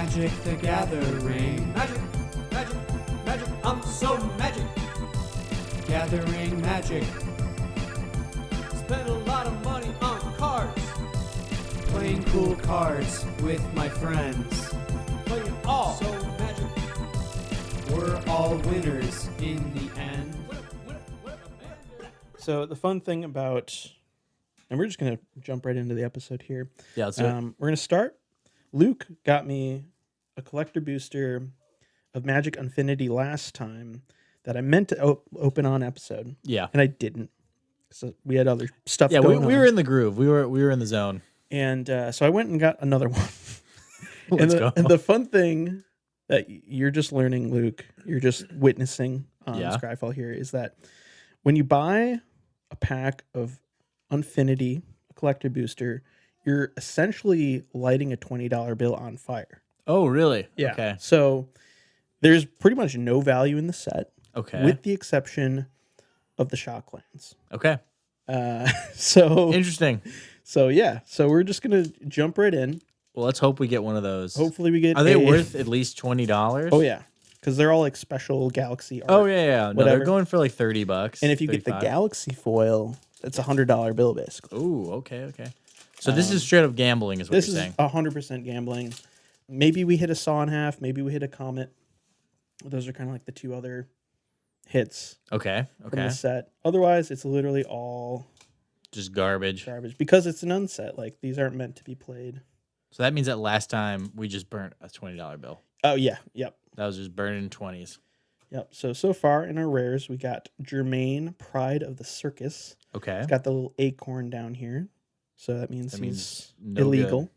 Magic the Gathering. Magic, magic, magic, I'm so magic. Gathering magic. Spend a lot of money on cards. Playing cool cards with my friends. Play it all so magic. We're all winners in the end. So the fun thing about, and we're just going to jump right into the episode here. Yeah, let's do it. We're going to start. Luke got me a collector booster of Magic Infinity last time that I meant to open on episode. Yeah. And I didn't. So we had other stuff Yeah, going we on. were in the groove. We were in the zone. And so I went and got another one. Let's go. And the fun thing that you're just learning, Luke, you're just witnessing on Scryfall here, is that when you buy a pack of Infinity, a collector booster, you're essentially lighting a $20 bill on fire. Oh, really? Yeah. Okay. So there's pretty much no value in the set, Okay. with the exception of the Shocklands. Okay. So Interesting. So yeah, so we're just gonna jump right in. Well, let's hope we get one of those. Hopefully we get. Are they worth at least $20? Oh yeah, because they're all like special Galaxy art. Oh yeah. No, whatever. they're going for like $30. And if you get the 35. Galaxy foil, it's a $100 bill basically. Ooh, okay. So this is straight up gambling, is what This you're is saying. 100% gambling. Maybe we hit a Saw in Half. Maybe we hit a Comet. Those are kind of like the two other hits Okay. from the set. Otherwise, it's literally all Just garbage. garbage because it's an unset. Like these aren't meant to be played. So that means that last time we just burnt a $20 bill. Oh yeah, yep. That was just burning 20s. Yep. So far in our rares, we got Jermaine, Pride of the Circus. Okay. It's got the little acorn down here. So that means That he's means no illegal. good.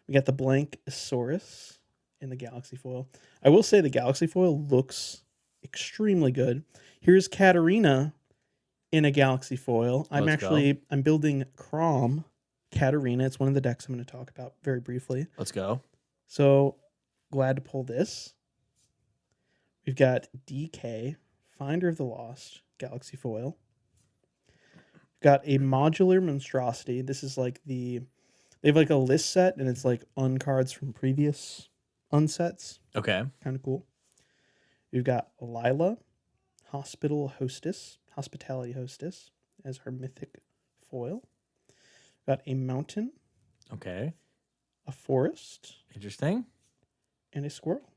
We got the blank Isaurus in the Galaxy foil. I will say the Galaxy foil looks extremely good. Here's Katarina in a Galaxy foil. I'm building Crom Katarina. It's one of the decks I'm going to talk about very briefly. Let's go. So glad to pull this. We've got DK, Finder of the Lost, Galaxy foil. Got a modular monstrosity. This is like they have like a list set and it's like uncards from previous unsets. Okay. Kind of cool. We've got Lila, Hospitality Hostess as our mythic foil. Got a mountain, Okay. a forest, Interesting. and a squirrel.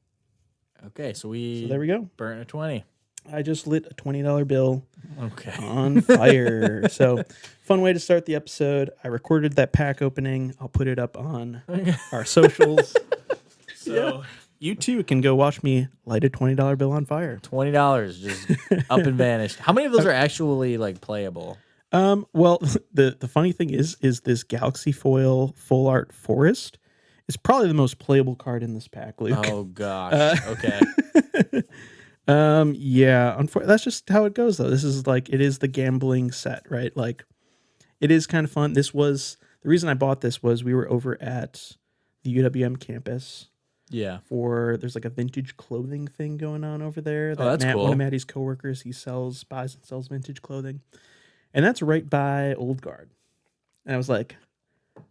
Okay, so There we go. burnt a 20. I just lit a $20 bill Okay. on fire. So fun way to start the episode. I recorded that pack opening. I'll put it up on our socials. So you too can go watch me light a $20 bill on fire. $20 just up and vanished. How many of those are actually like playable? Well, the funny thing is this Galaxy foil full art forest is probably the most playable card in this pack, Luke. Oh gosh. Okay. Yeah, that's just how it goes though. This is like, it is the gambling set, right? Like it is kind of fun. This was the reason I bought this was we were over at the UWM campus Yeah. there's like a vintage clothing thing going on over there. That's cool. One of Maddie's coworkers, he buys and sells vintage clothing. And that's right by Old Guard. And I was like,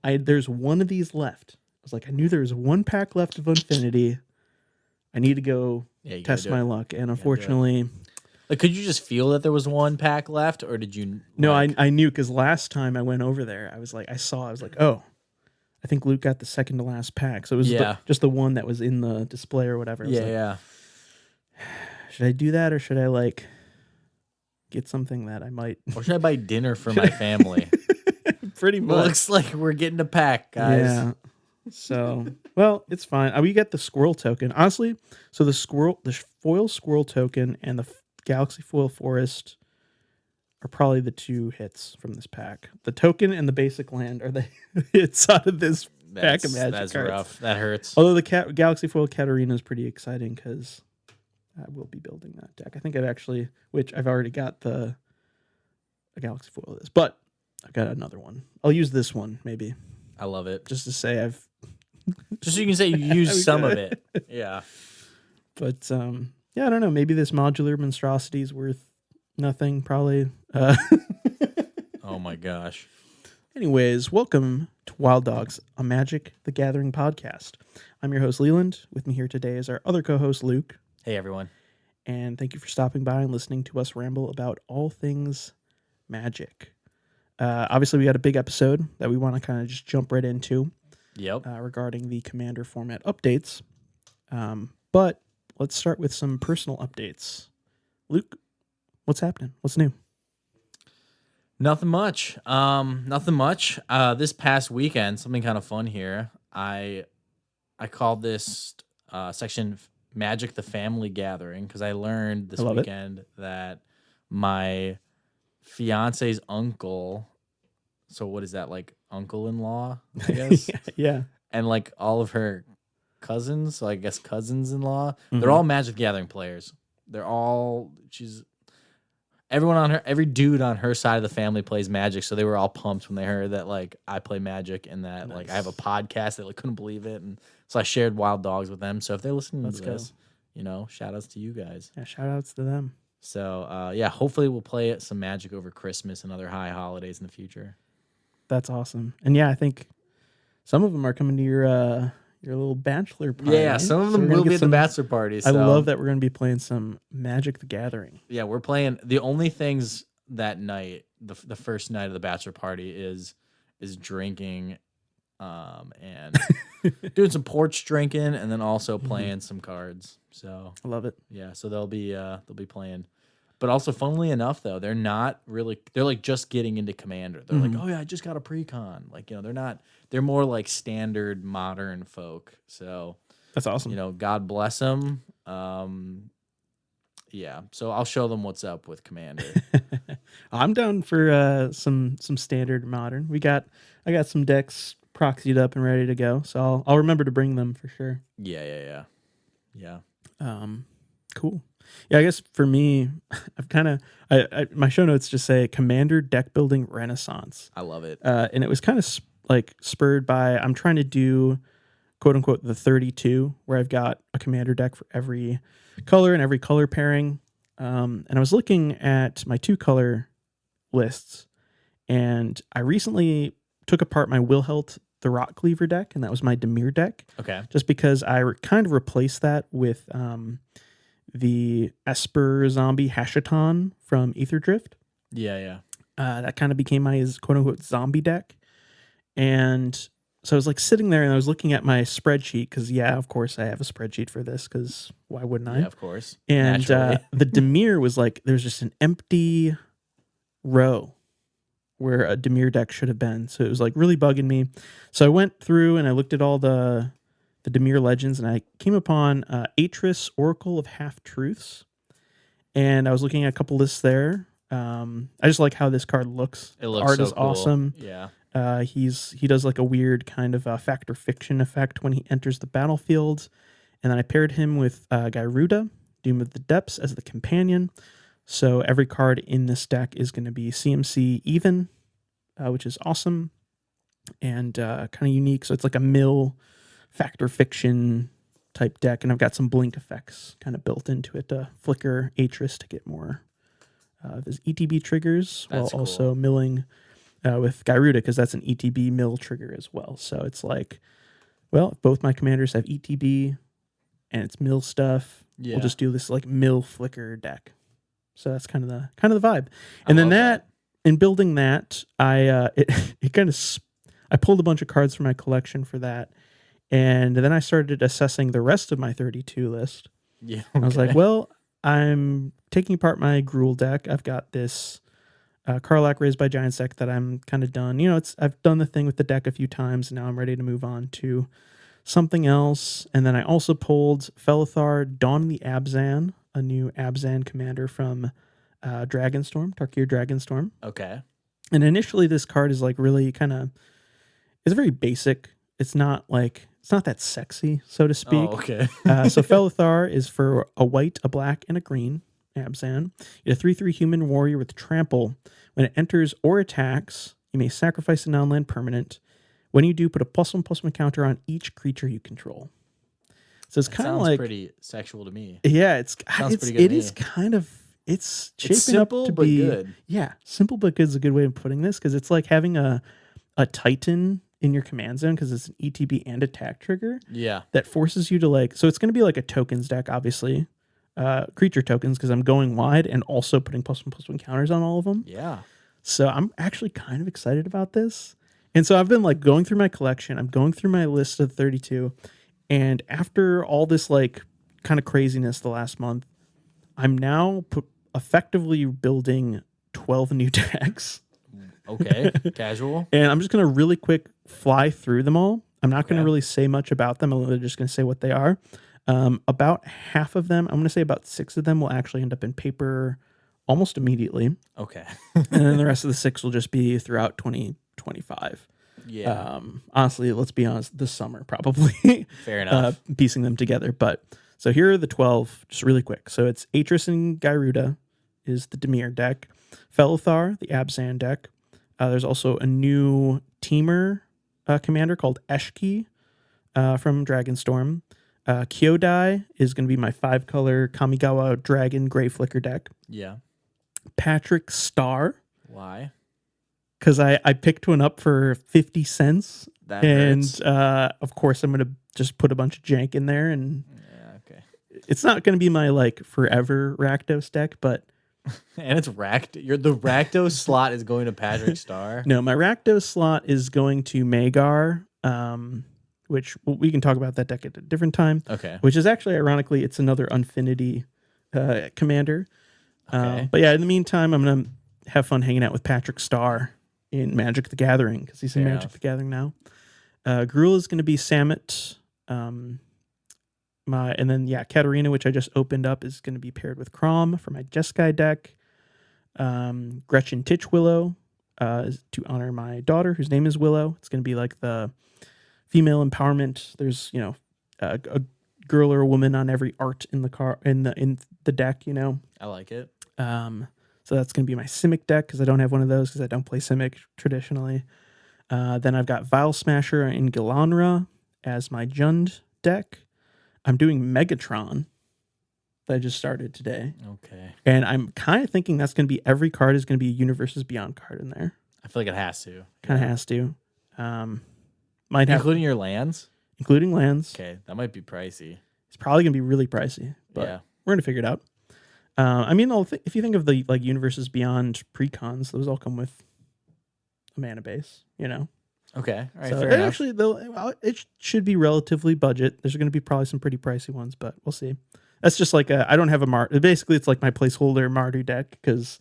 there's one of these left. I was like, I knew there was one pack left of Infinity. I need to go you test gotta do my it. luck. And unfortunately, Like, could you just feel that there was one pack left, or did you? no, like- I knew because last time I went over there, I was like, I was like, oh, I think Luke got the second to last pack. So it was just the one that was in the display or whatever. I was like, Yeah. should I do that or should I like get something that I might? Or should I buy dinner for my family? Pretty much. Looks like we're getting a pack, guys. Yeah. So, well, it's fine. We get the squirrel token. Honestly, so the foil squirrel token and the Galaxy foil forest are probably the two hits from this pack. The token and the basic land are the hits out of this pack of Magic That's cards. rough. That hurts. Although the Galaxy foil Katarina is pretty exciting because I will be building that deck. I think I've already got a Galaxy foil of this, but I've got another one. I'll use this one maybe I love it. just to say I've. Just so you can say you used some of it. Yeah. But yeah, I don't know. Maybe this modular monstrosity is worth nothing. Probably. Oh my gosh. Anyways, welcome to Wild Dogs, a Magic the Gathering podcast. I'm your host, Leland. With me here today is our other co-host, Luke. Hey, everyone. And thank you for stopping by and listening to us ramble about all things magic. Obviously, we got a big episode that we want to kind of just jump right into regarding the Commander format updates. But let's start with some personal updates. Luke, what's happening? What's new? Nothing much. This past weekend, something kind of fun here. I called this section Magic the Family Gathering because I learned this weekend that my fiance's uncle, so what is that, like uncle-in-law, I guess? Yeah. And like all of her cousins, so I guess cousins-in-law, they're all Magic the Gathering players. Every dude on her side of the family plays Magic, so they were all pumped when they heard that like I play Magic and that like I have a podcast. They like couldn't believe it, and so I shared Wild Dogs with them. So if they're listening to this, shout outs to you guys. Yeah, shout outs to them. So hopefully we'll play some Magic over Christmas and other high holidays in the future. That's awesome. And yeah, I think some of them are coming to your little bachelor party. Yeah, some of them will be at the bachelor party. So. I love that we're going to be playing some Magic the Gathering. Yeah, we're playing. The only things that night, the first night of the bachelor party is drinking, and doing some porch drinking, and then also playing some cards. So I love it. Yeah, so they'll be playing. But also, funnily enough, though, they're not really. They're like just getting into Commander. They're like, oh yeah, I just got a pre-con. Like they're not. They're more like standard modern folk. So that's awesome. God bless them. Yeah. So I'll show them what's up with Commander. I'm down for some standard modern. I got some decks proxied up and ready to go. So I'll remember to bring them for sure. Yeah. Cool. Yeah, I guess for me, I've kind of my show notes just say Commander deck building renaissance. I love it. And it was kind of like spurred by I'm trying to do quote unquote the 32, where I've got a Commander deck for every color and every color pairing. And I was looking at my 2-color lists, and I recently took apart my Wilhelt the Rock Cleaver deck, and that was my Dimir deck. Okay. Just because I kind of replaced that with the Esper Zombie Hashaton from Aetherdrift. Yeah. That kind of became my quote-unquote zombie deck. And so I was like sitting there and I was looking at my spreadsheet because, yeah, of course I have a spreadsheet for this because why wouldn't I? Yeah, of course. And the Dimir was like, there's just an empty row where a Dimir deck should have been. So it was like really bugging me. So I went through and I looked at all the Dimir legends, and I came upon Atris, Oracle of Half-Truths, and I was looking at a couple lists there. I just like how this card looks. It looks Art so is cool. awesome. Yeah. He does like a weird kind of fact or fiction effect when he enters the battlefield, and then I paired him with Gyruda, Doom of the Depths, as the companion. So every card in this deck is going to be CMC even, which is awesome and kind of unique. So it's like a mill fact or fiction type deck, and I've got some blink effects kind of built into it to flicker Atris to get more of his ETB triggers. That's while also milling with Gyruda, because that's an ETB mill trigger as well. So it's like, well, if both my commanders have ETB and it's mill stuff, we'll just do this like mill flicker deck. So that's kind of the vibe. And then that in building that, I pulled a bunch of cards from my collection for that. And then I started assessing the rest of my 32 list. Yeah. Okay. I was like, well, I'm taking apart my Gruul deck. I've got this Karlach Raised by Giants deck that I'm kind of done. I've done the thing with the deck a few times, and now I'm ready to move on to something else. And then I also pulled Felithar, Dawn of the Abzan, a new Abzan commander from Dragonstorm, Tarkir Dragonstorm. Okay. And initially this card is like really kind of, it's very basic. It's not that sexy, so to speak. Oh, okay. So Felithar is for a white, a black, and a green Abzan. You have a 3/3 human warrior with trample. When it enters or attacks, you may sacrifice a non-land permanent. When you do, put a +1/+1 counter on each creature you control. So it's kind of like pretty sexual to me. Yeah, it's pretty good it to is me. kind of it's shaping simple, up to but be good. Yeah, simple but good is a good way of putting this, because it's like having a a Titan in your command zone because it's an ETB and attack trigger Yeah. that forces you to like. So it's going to be like a tokens deck, obviously, creature tokens because I'm going wide and also putting +1/+1 counters on all of them. Yeah. So I'm actually kind of excited about this. And so I've been like going through my collection. I'm going through my list of 32. And after all this like kind of craziness the last month, I'm now effectively building 12 new decks. Okay. Casual. And I'm just going to really quick fly through them all. I'm not going to Okay. really say much about them. I'm literally just going to say what they are. About half of them, I'm going to say about 6 of them will actually end up in paper almost immediately. Okay. And then the rest of the 6 will just be throughout 2025. Yeah. Honestly, let's be honest, this summer probably. Fair enough. Piecing them together. But so here are the 12, just really quick. So it's Atris and Gyruda is the Dimir deck. Felithar, the Abzan deck. There's also a new teamer commander called Eshki from Dragonstorm. Kyodai is going to be my 5-color Kamigawa Dragon Gray Flicker deck. Yeah. Patrick Star, Why? because I picked one up for 50 cents. That And hurts. of course, I'm going to just put a bunch of jank in there. And Yeah. Okay. it's not going to be my like forever Rakdos deck, but And it's racked. The Rakdos slot is going to Patrick Star. no, my Rakdos slot is going to Magar, which we can talk about that deck at a different time. Okay. Which is actually, ironically, it's another Unfinity commander. Okay. But yeah, in the meantime, I'm going to have fun hanging out with Patrick Star in Magic the Gathering because he's in Fair Magic enough. the Gathering now. Gruul is going to be Samit. And then Katarina, which I just opened up, is going to be paired with Crom for my Jeskai deck. Gretchen Titchwillow is to honor my daughter, whose name is Willow. It's going to be like the female empowerment. There's a girl or a woman on every art in the deck. I like it. So that's going to be my Simic deck because I don't have one of those because I don't play Simic traditionally. Then I've got Vile Smasher and Galanra as my Jund deck. I'm doing Megatron that I just started today. Okay. And I'm kind of thinking that's going to be every card is going to be a Universes Beyond card in there. I feel like it has to. Kind of has to. Might have, Including your lands? including lands. Okay. That might be pricey. It's probably going to be really pricey, but Yeah. we're going to figure it out. I mean, if you think of the like Universes Beyond precons, those all come with a mana base, Okay. All right. So fair enough. actually, it should be relatively budget. There's going to be probably some pretty pricey ones, but we'll see. That's just like I don't have a basically it's like my placeholder Mardu deck because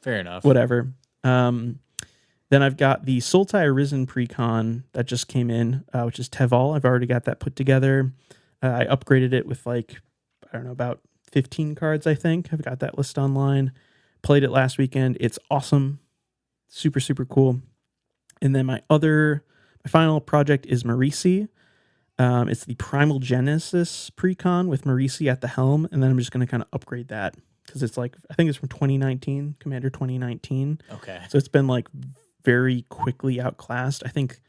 Fair enough. whatever. Then I've got the Sultai Arisen precon that just came in, which is Teval. I've already got that put together. I upgraded it with about 15 cards, I think. I've got that list online. Played it last weekend. It's awesome. Super, super cool. And then my final project is Marisi. It's the Primal Genesis precon with Marisi at the helm. And then I'm just going to kind of upgrade that because it's like, I think it's from 2019, Commander 2019. Okay. So it's been like very quickly outclassed. I think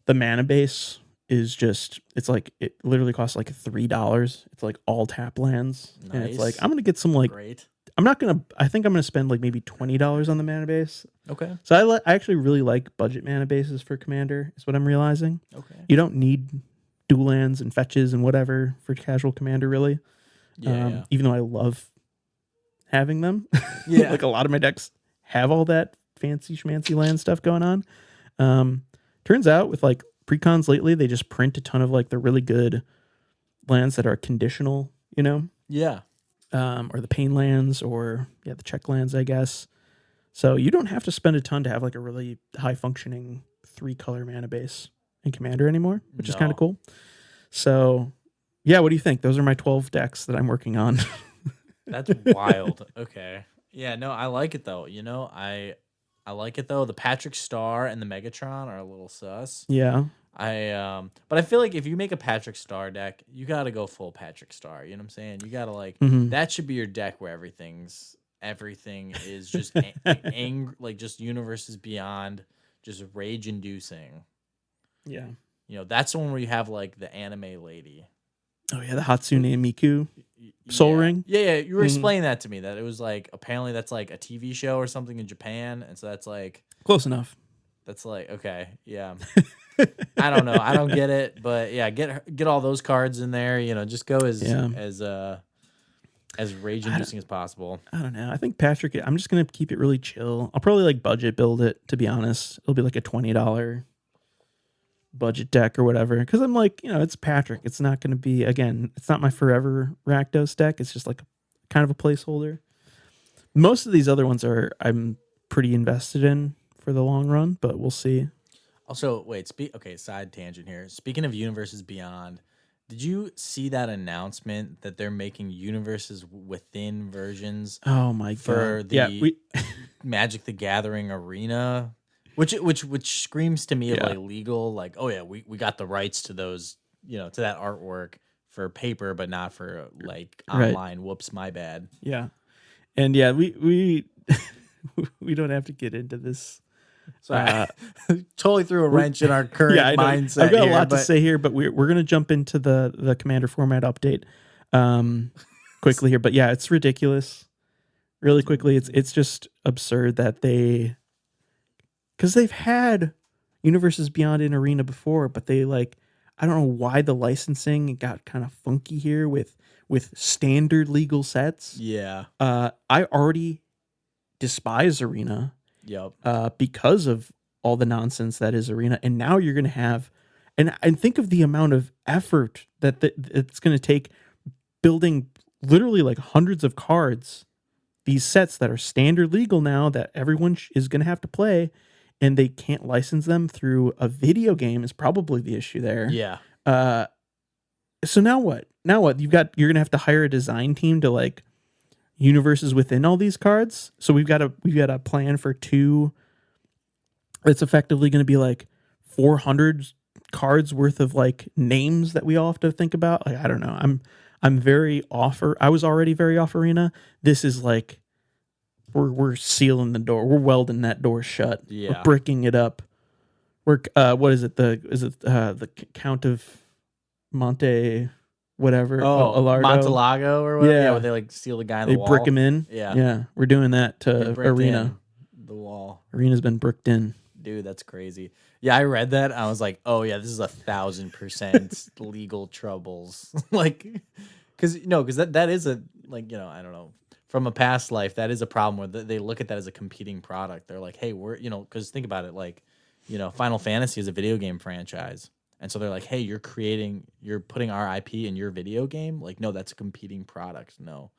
the mana base is just, it's like, it literally costs like $3. It's like all tap lands. And it's like, Nice. I'm going to get some like, Great. I think I'm going to spend like maybe $20 on the mana base. Okay. So I actually really like budget mana bases for Commander, is what I'm realizing. Okay. You don't need dual lands and fetches and whatever for casual Commander, really. Yeah. Even though I love having them. Yeah. Like a lot of my decks have all that fancy schmancy land stuff going on. Turns out with like precons lately, they just print a ton of like the really good lands that are conditional, Yeah. or the pain lands or the check lands, I guess. So you don't have to spend a ton to have like a really high functioning 3-color mana base in Commander anymore, which is kind No. of cool. So yeah, what do you think? Those are my 12 decks that I'm working on. That's wild. Okay. Yeah, no, I like it though. I like it though. The Patrick Star and the Megatron are a little sus. Yeah. But I feel like if you make a Patrick Star deck, you gotta go full Patrick Star. You know what I'm saying? You gotta Mhm. that should be your deck where everything is just like just Universes Beyond, just rage inducing. Yeah. That's the one where you have like the anime lady. Oh yeah, the Hatsune Miku Soul Yeah. Ring. Yeah, you were Mhm. explaining that to me, that it was like apparently that's like a TV show or something in Japan, and so that's like Close enough. That's like, okay, yeah. I don't know. I don't get it, but yeah, get all those cards in there. Just go as rage inducing as possible. I don't know. I think Patrick, I'm just going to keep it really chill. I'll probably like budget build it, to be honest. It'll be like a $20 budget deck or whatever. Because I'm like, it's Patrick. It's not going to be, again, it's not my forever Rakdos deck. It's just like kind of a placeholder. Most of these other ones I'm pretty invested in for the long run, but we'll see. Also, wait, side tangent here. Speaking of Universes Beyond, did you see that announcement that they're making Universes Within versions? Oh my god! For the Magic the Gathering arena, which screams to me of like legal, like, oh yeah, we got the rights to those, to that artwork for paper, but not for like online. Right. Whoops, my bad. Yeah, and yeah, we we don't have to get into this. So totally threw a wrench in our current mindset. I've got a lot to say here, but we're going to jump into the Commander format update quickly here. But yeah, it's ridiculous. Really quickly, it's just absurd that because they've had Universes Beyond in Arena before, but they I don't know why the licensing got kind of funky here with standard legal sets. Yeah. I already despise Arena. Yep. Because of all the nonsense that is Arena, and now you're going to have, and think of the amount of effort that it's going to take building literally like hundreds of cards, these sets that are standard legal now that everyone is going to have to play, and they can't license them through a video game is probably the issue there. Yeah. So now what? You're going to have to hire a design team to universes within all these cards. So we've got a plan for 2. It's effectively going to be like 400 cards worth of names that we all have to think about. I don't know. I'm very off. I was already very off Arena. This is we're sealing the door. We're welding that door shut. Yeah. We're bricking it up. We're what is it? The Count of Monte whatever. Alardo. Montelago or whatever. Yeah, where they seal the guy in the wall. They brick him in. Yeah. Yeah. We're doing that to Arena. The wall. Arena's been bricked in. Dude, that's crazy. Yeah, I read that. I was like, oh yeah, this is 1,000% legal troubles. Because that is a I don't know, from a past life, that is a problem where they look at that as a competing product. They're like, hey, we're because think about it, Final Fantasy is a video game franchise. And so they're like, hey, you're putting our IP in your video game? No, that's a competing product. No,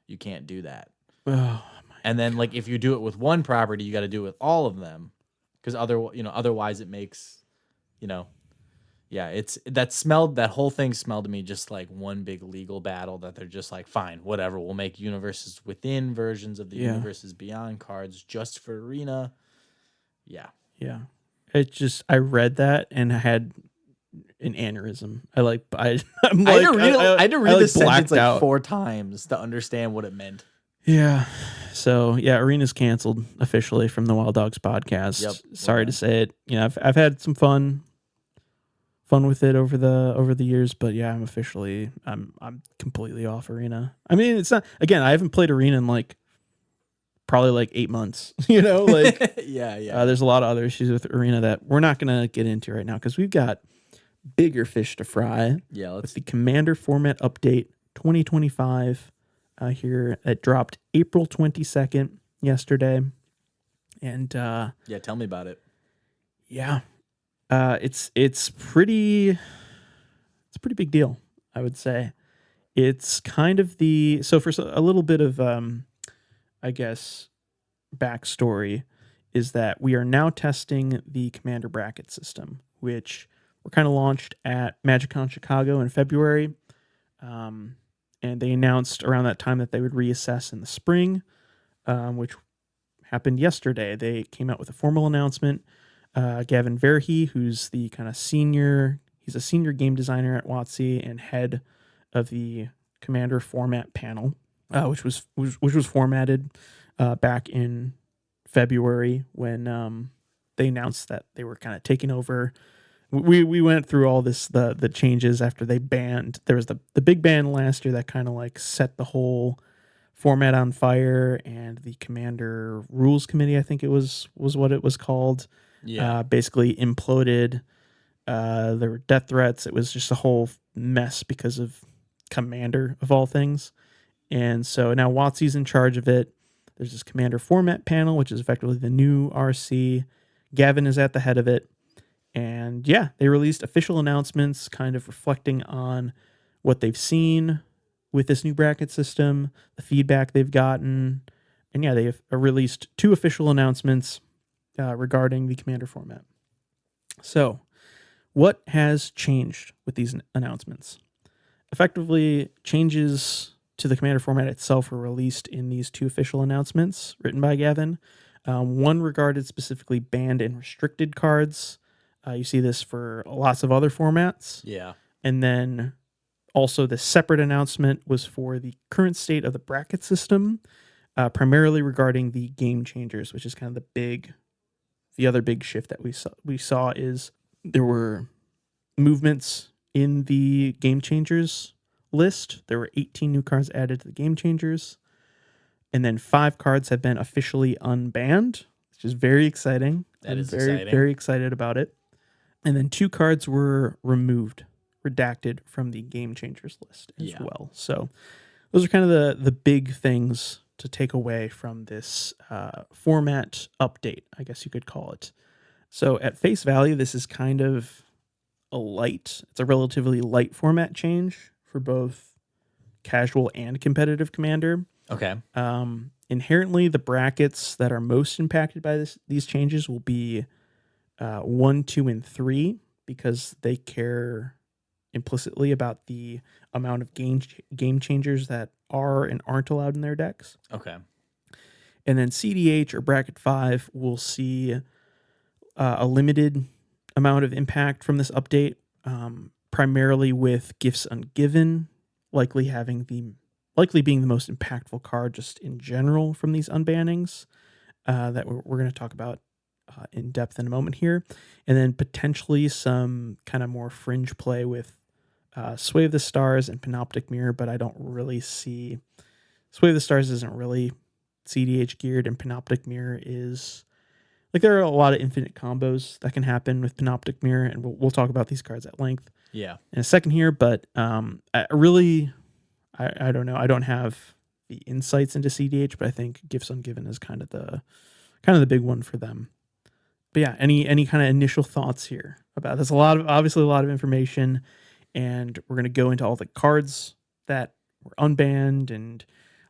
you can't do that. Oh, and then if you do it with one property, you got to do it with all of them. Because otherwise it makes, that whole thing smelled to me just like one big legal battle that they're just like, fine, whatever. We'll make Universes Within versions of the Universes Beyond cards just for Arena. Yeah. Yeah. I read that and I had an aneurysm. I had to read the sentence 4 times to understand what it meant. Yeah. So yeah, Arena's canceled officially from the Wild Dogs podcast. Yep. Sorry to say it. I've had some fun with it over the years, but yeah, I'm completely off Arena. I mean, it's not, again, I haven't played Arena in probably 8 months. Yeah. There's a lot of other issues with Arena that we're not gonna get into right now because we've got bigger fish to fry. Yeah, with the Commander format update 2025 here. It dropped April 22nd yesterday, and yeah, tell me about it. Yeah, it's pretty big deal, I would say. It's kind of for a little bit of I guess backstory is that we are now testing the Commander bracket system, which were kind of launched at MagicCon Chicago in February. And they announced around that time that they would reassess in the spring, which happened yesterday. They came out with a formal announcement. Gavin Verhey, who's the kind of he's a senior game designer at WotC and head of the Commander format panel, which was formatted back in February when they announced that they were kind of taking over. We went through all this, the changes after they banned. There was the big ban last year that kind of set the whole format on fire, and the Commander Rules Committee, I think it was what it was called. basically imploded. There were death threats. It was just a whole mess because of Commander of all things. And so now WotC's in charge of it. There's this Commander format panel, which is effectively the new RC. Gavin is at the head of it. And yeah, they released official announcements kind of reflecting on what they've seen with this new bracket system, the feedback they've gotten. And yeah, they have released 2 official announcements regarding the Commander format. So what has changed with these announcements? Effectively, changes to the Commander format itself were released in these 2 official announcements written by Gavin. One regarded specifically banned and restricted cards. You see this for lots of other formats. Yeah. And then also the separate announcement was for the current state of the bracket system, primarily regarding the game changers, which is kind of the other big shift that we saw is there were movements in the game changers list. There were 18 new cards added to the game changers. And then 5 cards have been officially unbanned, which is very exciting. That is very, exciting. very excited about it. And then 2 cards were redacted from the game changers list as well. So those are kind of the big things to take away from this format update, I guess you could call it. So at face value, this is kind of it's a relatively light format change for both casual and competitive Commander. Okay. Inherently, the brackets that are most impacted by these changes will be 1, 2, and 3, because they care implicitly about the amount of game changers that are and aren't allowed in their decks. Okay. And then CDH or bracket 5 will see a limited amount of impact from this update, primarily with Gifts Ungiven likely being the most impactful card just in general from these unbannings that we're going to talk about in depth in a moment here. And then potentially some kind of more fringe play with Sway of the Stars and Panoptic Mirror, but I don't really see... Sway of the Stars isn't really CDH geared, and Panoptic Mirror is... there are a lot of infinite combos that can happen with Panoptic Mirror, and we'll talk about these cards at length in a second here, but I don't know. I don't have the insights into CDH, but I think Gifts Ungiven is kind of the big one for them. But yeah, any kind of initial thoughts here about this? Obviously a lot of information, and we're going to go into all the cards that were unbanned and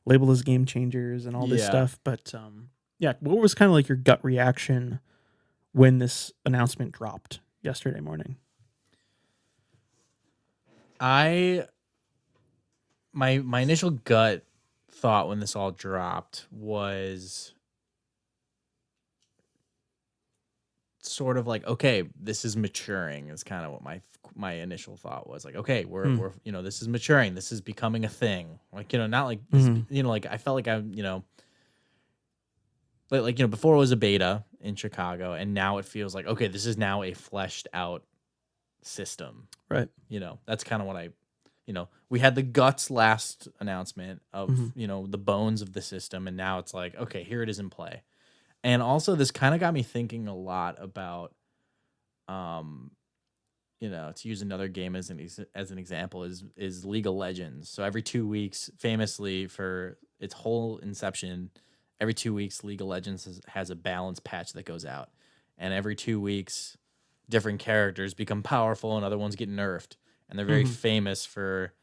labeled as game changers and all this stuff. But yeah, what was kind of like your gut reaction when this announcement dropped yesterday morning? My initial gut thought when this all dropped was sort of like, okay, this is maturing, is kind of what my initial thought was. Like, okay, we're this is maturing, this is becoming a thing. Like, not like this, like I felt like before it was a beta in Chicago, and now it feels like, okay, this is now a fleshed out system. Right. That's kind of what we had the guts last announcement of, the bones of the system. And now it's like, okay, here it is in play. And also this kind of got me thinking a lot about, to use another game as an example is League of Legends. So every 2 weeks, famously for its whole inception, every 2 weeks, League of Legends has a balance patch that goes out. And every 2 weeks, different characters become powerful and other ones get nerfed. And they're very famous for,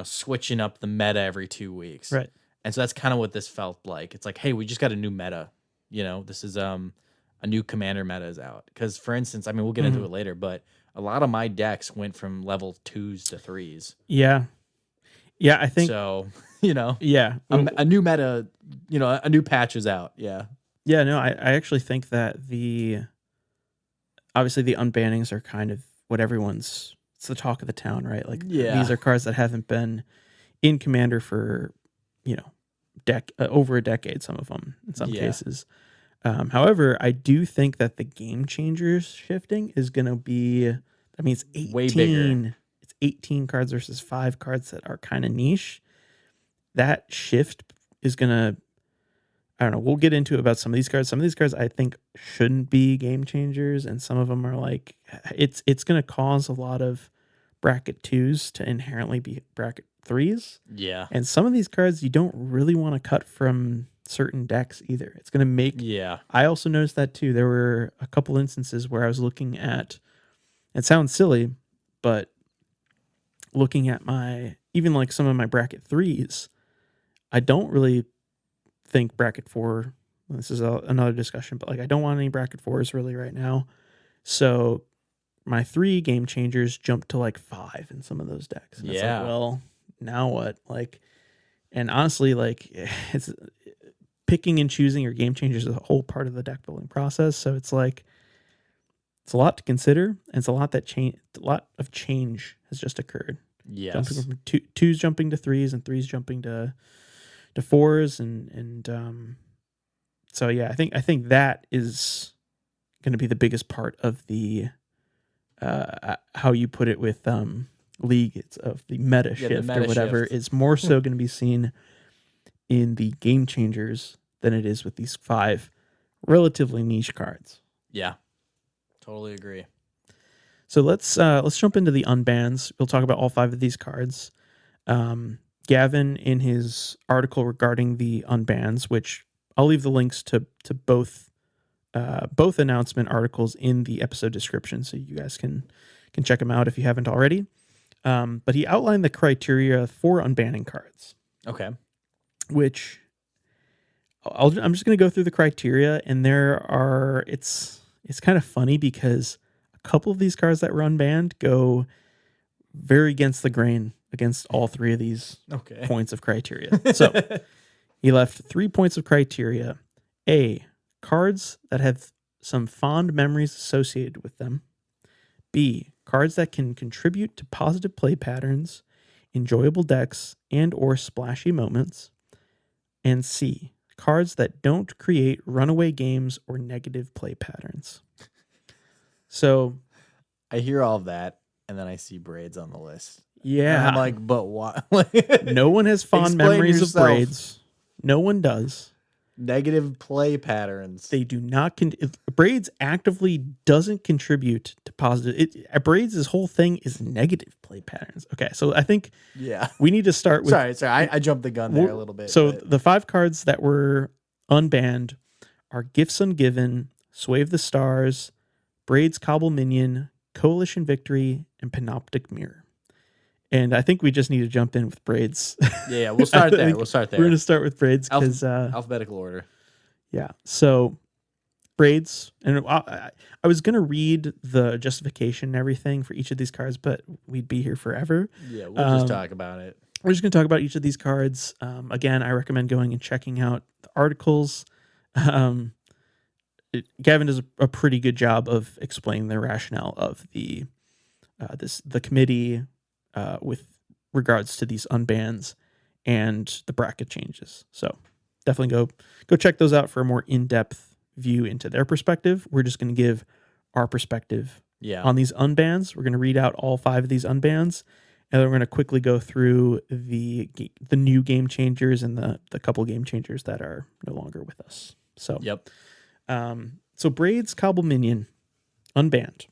switching up the meta every 2 weeks. Right. And so that's kind of what this felt like. It's like, hey, we just got a new meta. This is a new Commander meta is out. Because, for instance, we'll get into it later, but a lot of my decks went from level 2s to 3s. Yeah. Yeah, I think... So, yeah. a new meta, a new patch is out. Yeah. Yeah, no, I actually think that obviously the unbannings are kind of what it's the talk of the town, right? Like, these are cards that haven't been in Commander for, over a decade, some of them, in some cases. However, I do think that the game changers shifting is going to be, it's 18. Way bigger. It's 18 cards versus 5 cards that are kind of niche. That shift is going to, I don't know. We'll get into about some of these cards. Some of these cards I think shouldn't be game changers, and some of them are like it's going to cause a lot of bracket 2s to inherently be bracket 3s. Yeah. And some of these cards you don't really want to cut from certain decks either. It's going to make. Yeah. I also noticed that too. There were a couple instances where I was looking at. It sounds silly, but looking at even like some of my bracket 3s, I don't really think bracket 4. This is another discussion, but like I don't want any bracket 4s really right now. So my 3 game changers jumped to like 5 in some of those decks. And it's like, well, now what? Like, and honestly, like it's picking and choosing your game changers is a whole part of the deck building process. So it's like it's a lot to consider, and it's a lot of change has just occurred. Yes. Jumping from 2s jumping to 3s and 3s jumping to 4s and so yeah, I think that is going to be the biggest part of the how you put it with League. It's of the meta shift or whatever is more so going to be seen in the game changers than it is with these 5 relatively niche cards. Yeah, totally agree. So let's jump into the unbans. We'll talk about all 5 of these cards. Gavin, in his article regarding the unbans, which I'll leave the links to both announcement articles in the episode description, so you guys can check them out if you haven't already. But he outlined the criteria for unbanning cards. Okay. Which I'm just going to go through the criteria, and it's kind of funny because a couple of these cards that were unbanned go very against the grain against all 3 of these points of criteria. So he left 3 points of criteria. A, cards that have some fond memories associated with them. B, cards that can contribute to positive play patterns, enjoyable decks, and or splashy moments. And C, cards that don't create runaway games or negative play patterns. So I hear all of that, and then I see braids on the list. Yeah. And I'm like, but what? No one has fond memories of braids. No one does. Negative play patterns. They do not. Braids actively doesn't contribute to positive. Braids' whole thing is negative play patterns. Okay, so I think we need to start with. Sorry, I jumped the gun there a little bit. So the 5 cards that were unbanned are Gifts Ungiven, Sway of the Stars, Braids Cobble Minion, Coalition Victory, and Panoptic Mirror. And I think we just need to jump in with braids. Yeah, we'll start there. We're going to start with braids because alphabetical order. Yeah. So braids, and I was going to read the justification and everything for each of these cards, but we'd be here forever. Yeah, we'll just talk about it. We're just going to talk about each of these cards. Again, I recommend going and checking out the articles. Gavin does a pretty good job of explaining the rationale of the committee with regards to these unbans and the bracket changes. So definitely go check those out for a more in-depth view into their perspective. We're just going to give our perspective on these unbans. We're going to read out all 5 of these unbans, and then we're going to quickly go through the new game changers and the couple game changers that are no longer with us. So so Braids Cobble Minion unbanned.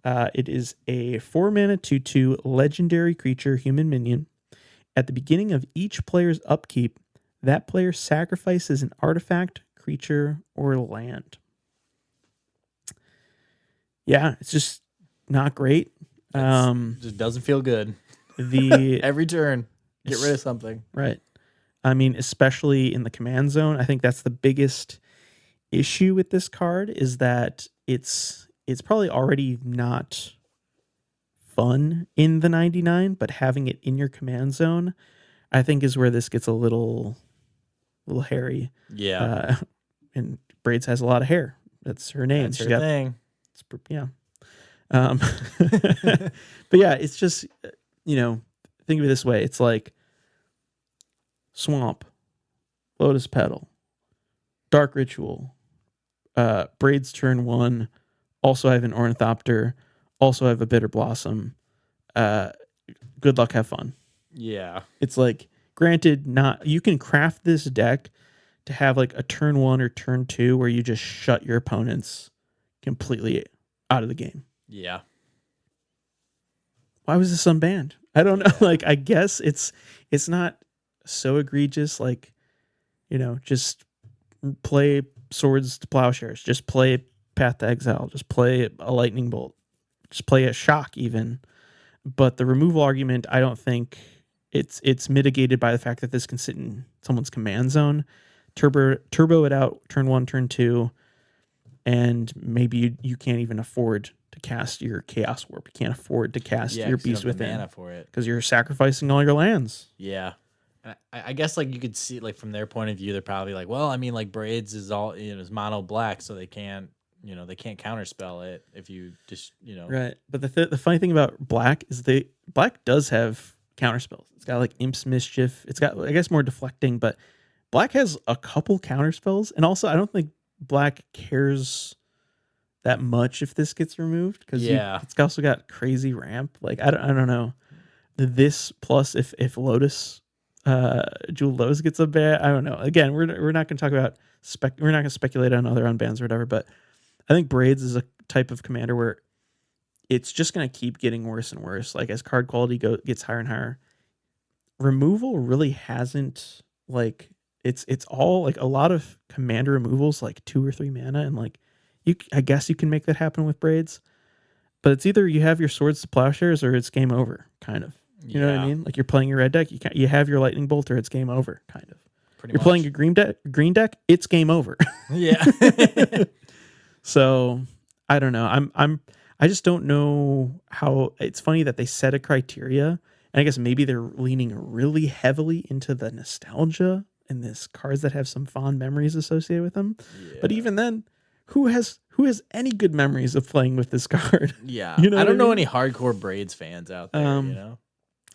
It is a 4-mana 2/2 legendary creature human minion. At the beginning of each player's upkeep, that player sacrifices an artifact, creature, or land. Yeah, it's just not great. Just doesn't feel good. Every turn, get rid of something. Right. I mean, especially in the command zone, I think that's the biggest issue with this card is that it's probably already not fun in the 99, but having it in your command zone, I think is where this gets a little hairy. Yeah. And Braids has a lot of hair. That's her name. That's her thing. Yeah. But yeah, it's just, think of it this way. It's like Swamp, Lotus Petal, Dark Ritual, Braids turn 1, also have an Ornithopter, also have a Bitter Blossom. Good luck, have fun. Yeah. It's like, granted, you can craft this deck to have like a turn 1 or turn 2 where you just shut your opponents completely out of the game. Yeah. Why was this unbanned? I don't know. Like, I guess it's not so egregious. Like, just play Swords to Plowshares. Just play Path to Exile. Just play a Lightning Bolt. Just play a Shock even. But the removal argument, I don't think it's mitigated by the fact that this can sit in someone's command zone. Turbo it out, turn 1, turn 2, and maybe you can't even afford to cast your Chaos Warp. You can't afford to cast your Beast Within mana for it because you're sacrificing all your lands. Yeah. I guess like you could see like from their point of view, they're probably like, well, I mean, like Braids is all is mono black, so they can't counterspell it if you just Right. But the funny thing about black is black does have counterspells. It's got like Imp's Mischief. It's got, I guess, more deflecting, but black has a couple counterspells, and also I don't think black cares that much if this gets removed because it's also got crazy ramp. Like I don't know. This plus if Lotus Jewel Lotus gets a ban, I don't know. Again, we're not going to talk about we're not going to speculate on other unbans or whatever, but I think Braids is a type of commander where it's just going to keep getting worse and worse. Like as card quality gets higher and higher, removal really hasn't like it's all like a lot of commander removals like 2 or 3 mana, and like I guess you can make that happen with Braids, but it's either you have your Swords to Plowshares or it's game over, kind of. You know what I mean? Like you're playing your red deck, you have your Lightning Bolt or it's game over, kind of. You're playing your green deck, it's game over. Yeah. So I don't know. I just don't know how. It's funny that they set a criteria, and I guess maybe they're leaning really heavily into the nostalgia and this cards that have some fond memories associated with them. Yeah. But even then, who has any good memories of playing with this card? Yeah. I don't know any hardcore Braids fans out there,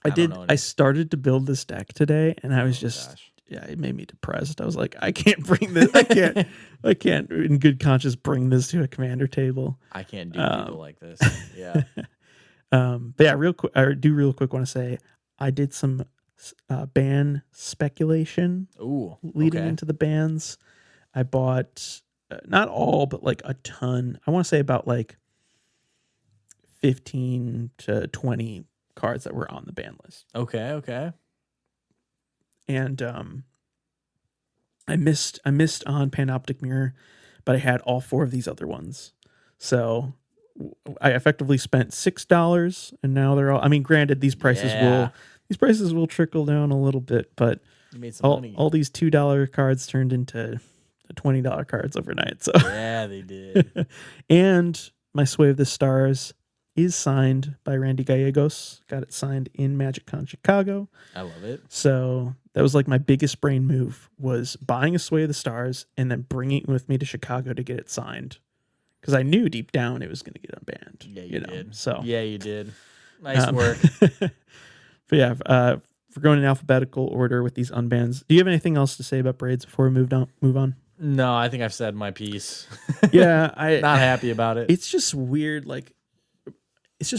I started to build this deck today, and I was it made me depressed. I was like, I can't bring this. I can't in good conscience bring this to a commander table. I can't do people like this. Yeah. But yeah, real quick want to say I did some ban speculation. Ooh, leading into the bans. I bought not all, but like a ton. I want to say about like 15 to 20 cards that were on the ban list. Okay. And I missed on Panoptic Mirror, but I had all 4 of these other ones. So I effectively spent $6, and now they're all. I mean, granted, these prices will trickle down a little bit, but you made some money. All these $2 cards turned into $20 cards overnight. So yeah, they did. And my Sway of the Stars is signed by Randy Gallegos. Got it signed in MagicCon Chicago. I love it. So that was like my biggest brain move, was buying a Sway of the Stars and then bringing it with me to Chicago to get it signed. Because I knew deep down it was going to get unbanned. Yeah, you did. So yeah, you did. Nice work. But yeah, we're going in alphabetical order with these unbans. Do you have anything else to say about Braids before we move on? No, I think I've said my piece. Yeah, not happy about it. It's just weird. Like, this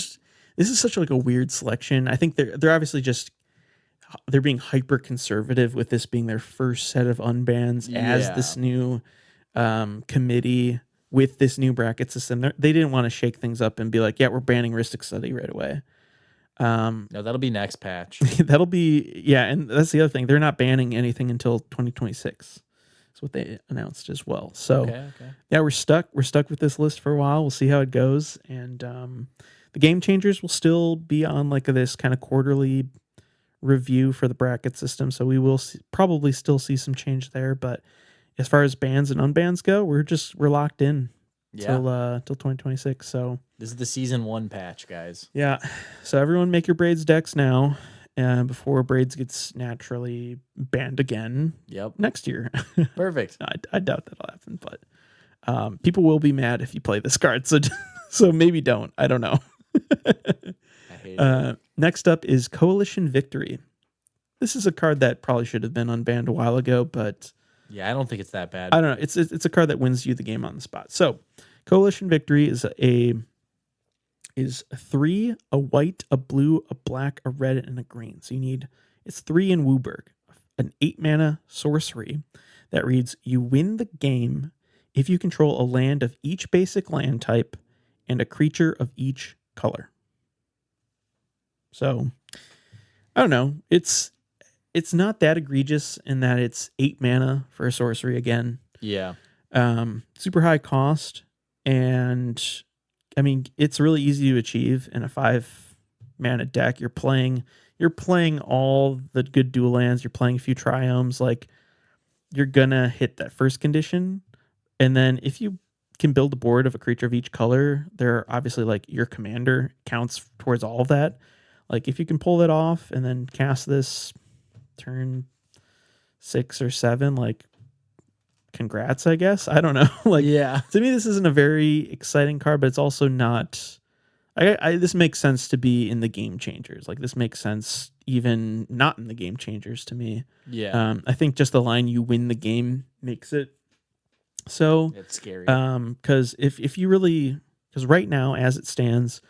is such like a weird selection. I think they're obviously they're being hyper conservative with this being their first set of unbans as this new committee with this new bracket system. They didn't want to shake things up and be like, yeah, we're banning Ristic Study right away. No, that'll be next patch. That'll be, yeah, and that's the other thing. They're not banning anything until 2026. That's what they announced as well. So, okay. Yeah, we're stuck. We're stuck with this list for a while. We'll see how it goes. And the Game Changers will still be on like this kind of quarterly review for the bracket system. So we will probably still see some change there. But as far as bans and unbans go, we're locked in till 2026. So this is the season 1 patch, guys. Yeah. So everyone make your Braids decks now before Braids gets naturally banned again. Yep. Next year. Perfect. I doubt that'll happen, but people will be mad if you play this card. So maybe don't. I don't know. I hate it. Next up is Coalition Victory. This is a card that probably should have been unbanned a while ago, but yeah, I don't think it's that bad. I don't know. It's a card that wins you the game on the spot. So Coalition Victory is a 3, a white, a blue, a black, a red, and a green. So it's 3 in Wooburg, an 8 mana sorcery that reads, you win the game if you control a land of each basic land type and a creature of each color. So, I don't know. It's not that egregious in that it's 8 mana for a sorcery again. Yeah. Super high cost, and I mean it's really easy to achieve in a 5 mana deck. You're playing all the good dual lands, you're playing a few triomes, like you're gonna hit that first condition. And then if you can build a board of a creature of each color, they're obviously like your commander counts towards all of that. Like if you can pull that off and then cast this turn 6 or 7, like congrats, I guess. I don't know. Like, yeah. To me, this isn't a very exciting card, but it's also not. This makes sense to be in the game changers. Like this makes sense even not in the game changers to me. Yeah. I think just the line "you win the game" makes it so. It's scary. Because because right now as it stands,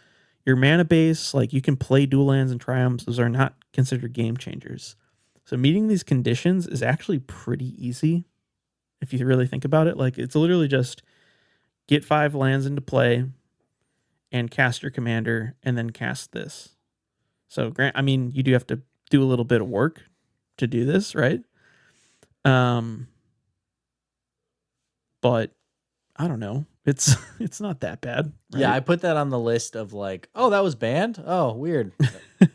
your mana base, like you can play dual lands and triomes, those are not considered game changers. So meeting these conditions is actually pretty easy if you really think about it. Like it's literally just get 5 lands into play and cast your commander and then cast this. So I mean, you do have to do a little bit of work to do this, right? But I don't know. It's not that bad. Right? Yeah, I put that on the list of like, oh, that was banned? Oh, weird.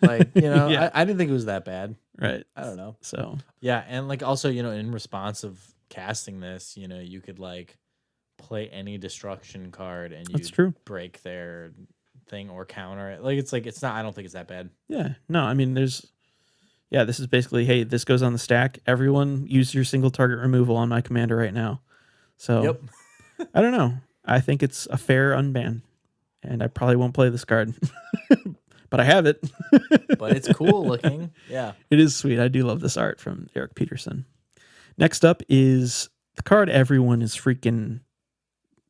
Like, Yeah. I didn't think it was that bad. Right. I don't know. So yeah, and like also, in response of casting this, you could like play any destruction card and that's true. break their thing or counter it. Like it's not. I don't think it's that bad. Yeah. No, I mean this is basically, hey, this goes on the stack. Everyone use your single target removal on my commander right now. So Yep. I don't know. I think it's a fair unban, and I probably won't play this card, but I have it. But it's cool looking. Yeah. It is sweet. I do love this art from Eric Peterson. Next up is the card everyone is freaking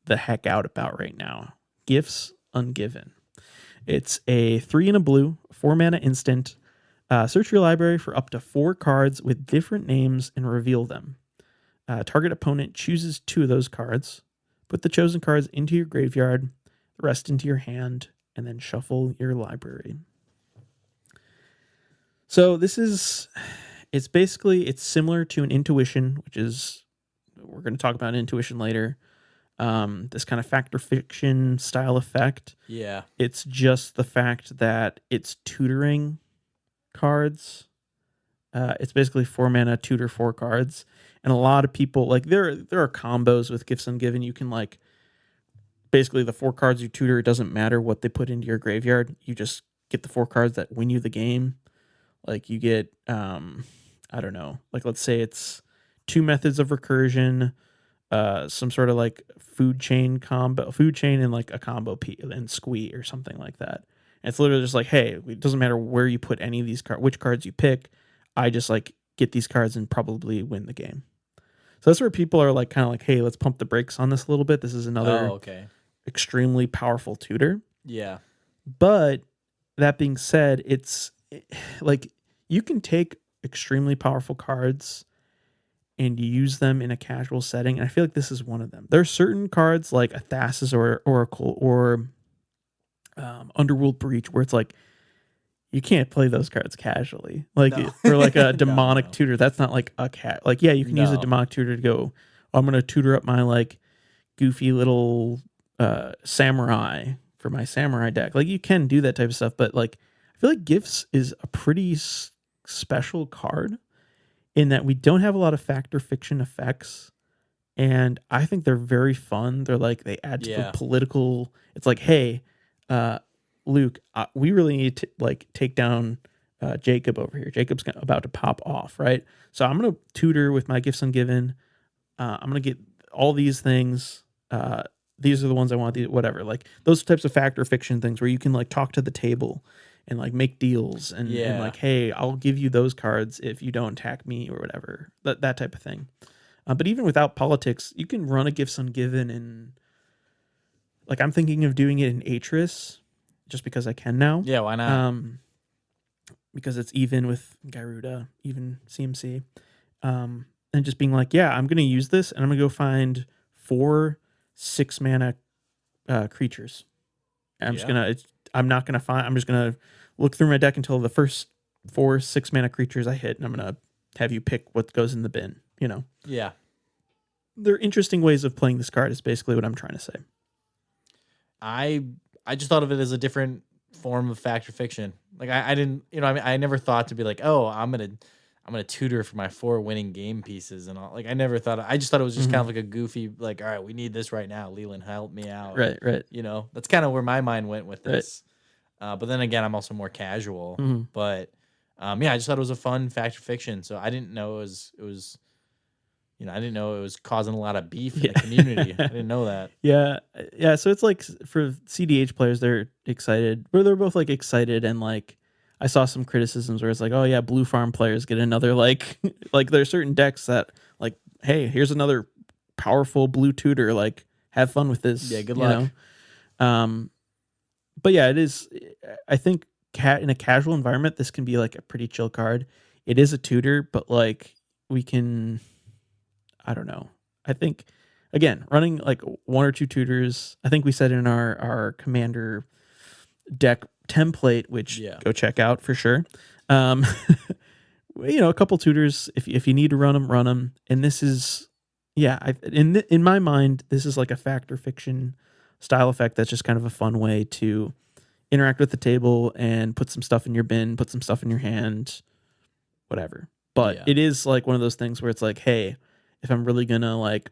the heck out about right now. Gifts Ungiven. It's a 3 and a blue, 4 mana instant. Search your library for up to 4 cards with different names and reveal them. Target opponent chooses 2 of those cards. Put the chosen cards into your graveyard, the rest into your hand, and then shuffle your library. So it's similar to an intuition, which is, we're going to talk about intuition later. This kind of fact or fiction style effect. Yeah. It's just the fact that it's tutoring cards. It's basically 4 mana tutor 4 cards. And a lot of people, like there are combos with Gifts Ungiven. You can like, basically the 4 cards you tutor, it doesn't matter what they put into your graveyard. You just get the 4 cards that win you the game. Like you get, I don't know, like let's say it's 2 methods of recursion, some sort of like food chain and like a combo and squee or something like that. And it's literally just like, hey, it doesn't matter where you put any of these cards, which cards you pick. I just like get these cards and probably win the game. So that's where people are like, kind of like, hey, let's pump the brakes on this a little bit. This is another extremely powerful tutor. Yeah. But that being said, it's like you can take extremely powerful cards and use them in a casual setting. And I feel like this is one of them. There are certain cards like a Thassa's or Oracle or Underworld Breach where it's like, you can't play those cards casually. Like, or like a demonic tutor. That's not like a cat. Like, yeah, you can use a demonic tutor to go, I'm going to tutor up my like goofy little samurai for my samurai deck. Like, you can do that type of stuff. But like, I feel like Gifts is a pretty special card in that we don't have a lot of fact or fiction effects. And I think they're very fun. They're like, they add to the political. It's like, hey, Luke, we really need to like take down Jacob over here. Jacob's about to pop off, right? So I'm going to tutor with my Gifts Ungiven. I'm going to get all these things. These are the ones I want, whatever. Like those types of fact or fiction things where you can like talk to the table and like make deals and like, hey, I'll give you those cards if you don't attack me or whatever. That type of thing. But even without politics, you can run a Gifts Ungiven and like I'm thinking of doing it in Atris. Just because I can now. Yeah, why not? Because it's even with Garuda, even CMC. and just being like, yeah, I'm going to use this, and I'm going to go find 4 6-mana creatures. And I'm not going to find. I'm just going to look through my deck until the first 4 6-mana creatures I hit, and I'm going to have you pick what goes in the bin. Yeah. They're interesting ways of playing this card. Is basically what I'm trying to say. I just thought of it as a different form of fact or fiction. Like I didn't, I never thought to be like, oh, I'm gonna tutor for my 4 winning game pieces and all. Like I never thought. I just thought it was just kind of like a goofy, like, all right, we need this right now. Leland, help me out. Right. That's kind of where my mind went with this. But then again, I'm also more casual. But I just thought it was a fun fact or fiction. So I didn't know it was. I didn't know it was causing a lot of beef in the community. I didn't know that. Yeah. So it's like for CDH players, they're excited. Or they're both like excited, and like I saw some criticisms where it's like, oh yeah, blue farm players get another like there's certain decks that like, hey, here's another powerful blue tutor. Like, have fun with this. Yeah, good luck. But yeah, it is. I think in a casual environment, this can be like a pretty chill card. It is a tutor, but like we can. I don't know. I think, again, running like 1 or 2 tutors, I think we said in our commander deck template, which go check out for sure. A couple tutors, if you need to run them. And this is, in my mind, this is like a fact or fiction style effect that's just kind of a fun way to interact with the table and put some stuff in your bin, put some stuff in your hand, whatever. But it is like one of those things where it's like, hey, if I'm really going to like,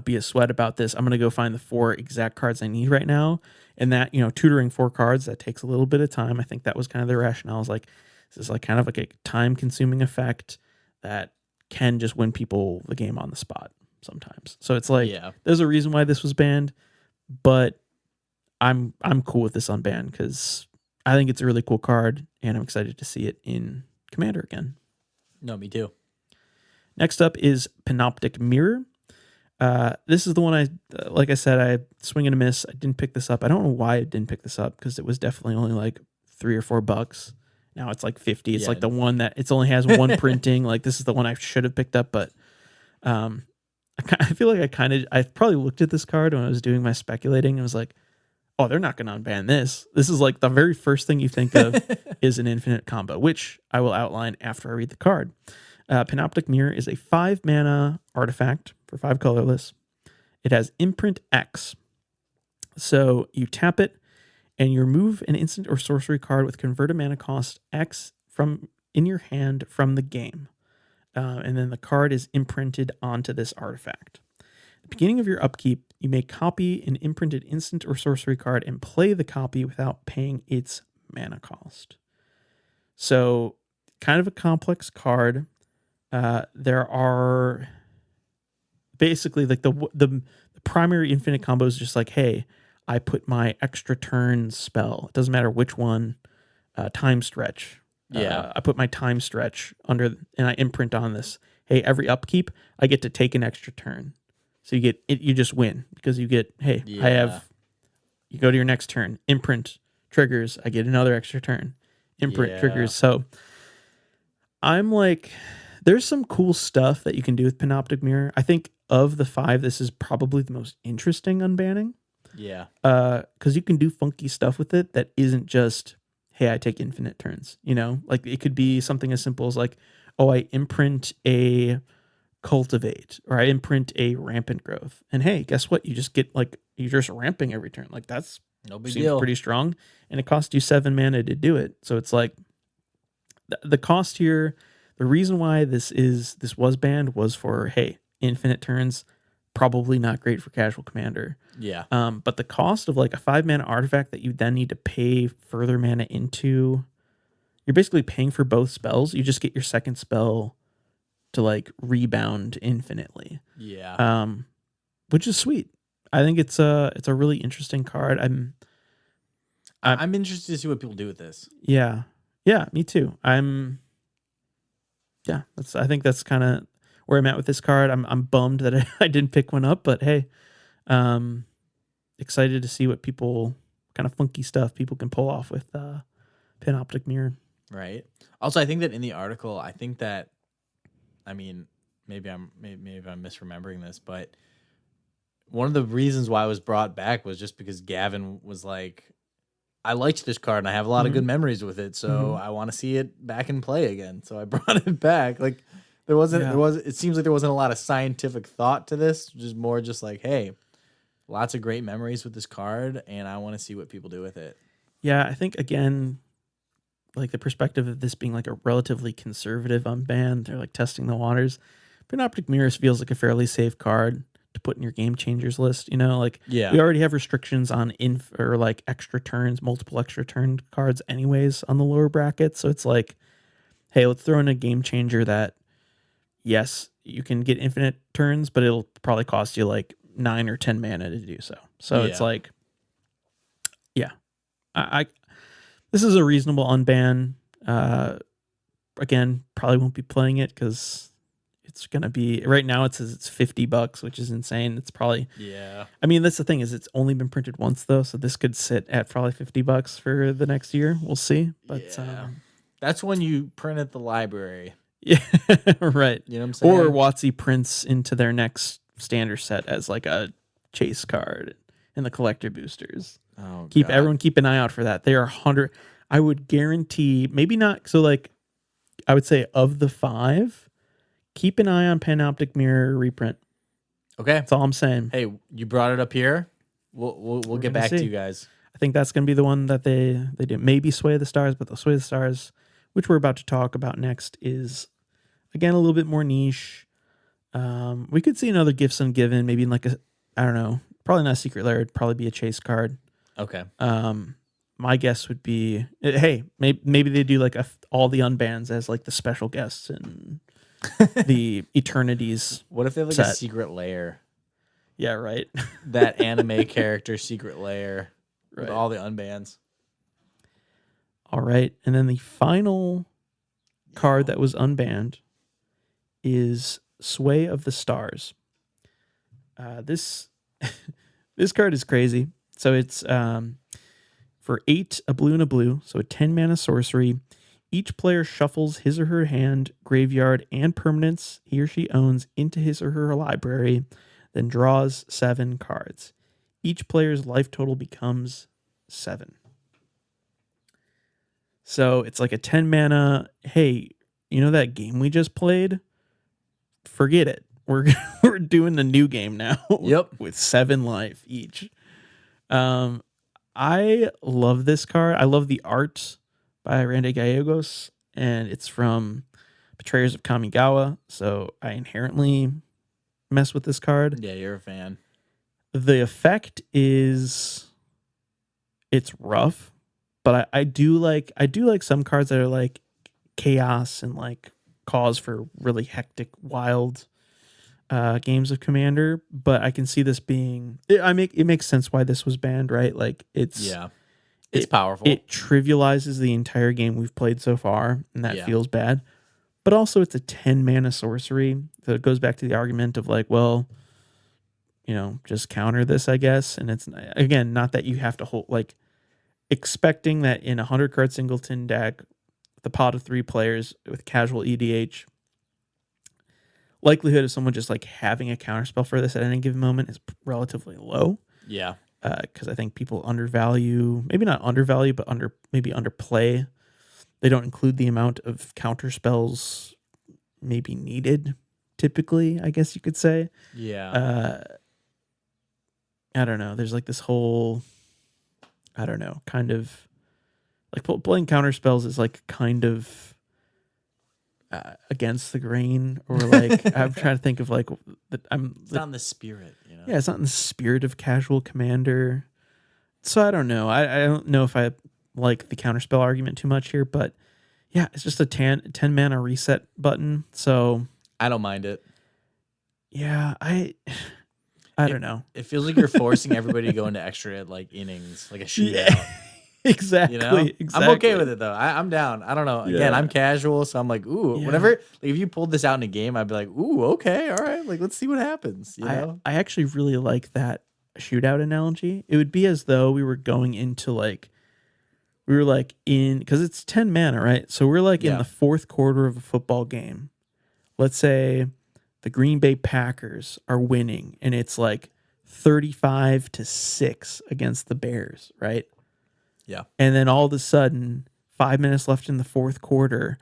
be a sweat about this, I'm going to go find the 4 exact cards I need right now. And that, tutoring 4 cards, that takes a little bit of time. I think that was kind of the rationale. I was like, this is like kind of like a time consuming effect that can just win people the game on the spot sometimes. So it's like, there's a reason why this was banned, but I'm cool with this unbanned because I think it's a really cool card and I'm excited to see it in Commander again. No, me too. Next up is Panoptic Mirror. This is the one like I said, I swing and a miss. I didn't pick this up. I don't know why I didn't pick this up because it was definitely only like $3 or $4. Now it's like 50. It's like the one that it only has one printing. Like this is the one I should have picked up, but I feel like I probably looked at this card when I was doing my speculating and was like, oh, they're not going to unban this. This is like the very first thing you think of is an infinite combo, which I will outline after I read the card. Panoptic Mirror is a 5-mana artifact for 5 colorless. It has imprint X. So you tap it and you remove an instant or sorcery card with converted mana cost X from in your hand from the game. And then the card is imprinted onto this artifact. At the beginning of your upkeep, you may copy an imprinted instant or sorcery card and play the copy without paying its mana cost. So kind of a complex card. There are basically like the primary infinite combo is just like, hey, I put my extra turn spell. It doesn't matter which one. Time stretch. I put my time stretch under and I imprint on this. Hey, every upkeep, I get to take an extra turn. So you get it. You just win because you get. Hey, I have. You go to your next turn. Imprint triggers. I get another extra turn. Imprint triggers. So I'm like. There's some cool stuff that you can do with Panoptic Mirror. I think of the 5, this is probably the most interesting unbanning. Yeah. Because you can do funky stuff with it that isn't just, hey, I take infinite turns. Like it could be something as simple as like, oh, I imprint a Cultivate or I imprint a Rampant Growth. And hey, guess what? You just get like, you're just ramping every turn. Like that's no big seems deal. Pretty strong. And it costs you 7 mana to do it. So it's like the cost here. The reason why this was banned was for, hey, infinite turns, probably not great for casual commander. Yeah. But the cost of like a 5-mana artifact that you then need to pay further mana into, you're basically paying for both spells. You just get your second spell to like rebound infinitely. Yeah. Which is sweet. I think it's a really interesting card. I'm interested to see what people do with this. Yeah. Yeah, me too. I think that's kind of where I'm at with this card. I'm bummed that I didn't pick one up, but hey, excited to see what people kind of funky stuff people can pull off with Panoptic Mirror. Right. Also, I think that in the article, I think that I mean, maybe I'm misremembering this, but one of the reasons why I was brought back was just because Gavin was like, I liked this card and I have a lot of good memories with it, so I want to see it back in play again. So I brought it back. Like it seems like there wasn't a lot of scientific thought to this, just more just like, hey, lots of great memories with this card and I want to see what people do with it. Yeah, I think again, like the perspective of this being like a relatively conservative unbanned, they're like testing the waters. Panoptic Mirrors feels like a fairly safe card to put in your game changers list, like we already have restrictions on or like extra turns, multiple extra turn cards anyways on the lower bracket. So it's like, hey, let's throw in a game changer that, yes, you can get infinite turns, but it'll probably cost you like 9 or 10 mana to do so. So it's like, yeah, I this is a reasonable unban. Again, probably won't be playing it because it's going to be right now. It says it's $50, which is insane. It's probably, I mean, that's the thing is it's only been printed once though. So this could sit at probably $50 for the next year. We'll see. But that's when you print at the library. Yeah. Right. You know what I'm saying? Or WotC prints into their next standard set as like a chase card in the collector boosters. Oh, Everyone keep an eye out for that. They are 100. I would guarantee, maybe not. So like, I would say of the 5, keep an eye on Panoptic Mirror reprint. Okay, that's all I'm saying. Hey, you brought it up here. We'll get back to you guys. I think that's going to be the one that they did. Maybe Sway of the Stars, but the Sway of the Stars, which we're about to talk about next, is again a little bit more niche. We could see another Gifts Ungiven, maybe in like I don't know, probably not a Secret Lair. It'd probably be a chase card. Okay. My guess would be, hey, maybe they do like all the unbans as like the special guests and the Eternities. What if they have like a Secret Lair? Yeah, right. That anime character Secret Lair with Right. all the unbans. All right, and then the final card that was unbanned is Sway of the Stars. This this card is crazy. So it's for 8, a blue and a blue, so a 10 mana sorcery. Each player shuffles his or her hand, graveyard, and permanents he or she owns into his or her library, then draws 7 cards. Each player's life total becomes 7. So it's like a 10 mana, hey, you know that game we just played? Forget it. We're doing the new game now. Yep. With 7 life each. I love this card. I love the art by Randy Gallegos, and it's from Betrayers of Kamigawa, so I inherently mess with this card. Yeah, you're a fan. The effect is it's rough, but I do like some cards that are like chaos and like cause for really hectic, wild games of Commander. But I can see this being it makes sense why this was banned, right? Like it's powerful. It trivializes the entire game we've played so far, and that feels bad. But also it's a 10 mana sorcery. So it goes back to the argument of like, well, just counter this, I guess. And it's, again, not that you have to hold, like, expecting that in a 100 card singleton deck, the pot of 3 players with casual EDH, likelihood of someone just like having a counterspell for this at any given moment is relatively low. Yeah. Because I think people maybe not undervalue, but underplay. They don't include the amount of counterspells maybe needed, typically, I guess you could say. Yeah. I don't know. There's like this whole, I don't know, kind of like playing counterspells is like kind of against the grain, or like I'm trying to think of like it's not in the spirit, Yeah, it's not in the spirit of casual Commander. So I don't know. I don't know if I like the counterspell argument too much here, but yeah, it's just a 10 mana reset button. So I don't mind it. Yeah, I don't know. It feels like you're forcing everybody to go into extra like innings, like a shootout. Yeah. Exactly. Exactly. I'm okay with it though. I'm down. I don't know. Again, I'm casual, so I'm like, ooh. Whenever like if you pulled this out in a game, I'd be like, ooh, okay, all right. Like let's see what happens. I actually really like that shootout analogy. It would be as though we were going into because it's 10 mana, right? So we're like in the 4th quarter of a football game. let's say the Green Bay Packers are winning and it's like 35-6 against the Bears, right? Yeah. And then all of a sudden, 5 minutes left in the fourth quarter,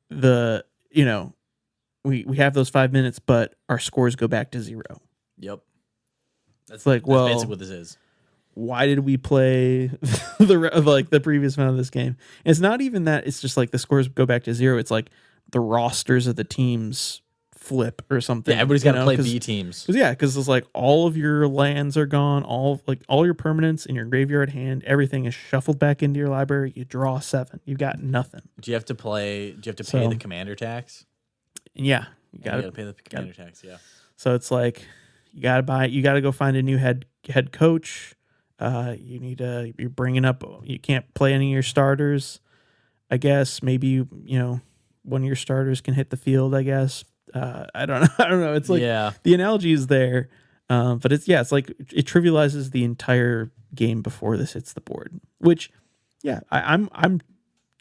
we have those 5 minutes, but our scores go back to 0. Yep. That's like, that's well, basically what this is. Why did we play the previous amount of this game? And it's not even that. It's just like the scores go back to 0. It's like the rosters of the teams flip or something. Yeah, everybody's got to play B teams. Because it's like all of your lands are gone, all your permanents in your graveyard hand, everything is shuffled back into your library. You draw 7. You got nothing. Do you have to pay the commander tax? Yeah, you got to pay the commander tax. Yeah. So it's like you got to go find a new head coach. You're bringing up, you can't play any of your starters. I guess maybe one of your starters can hit the field, I guess. I don't know. It's like, the analogy is there. But it's like it trivializes the entire game before this hits the board, which I'm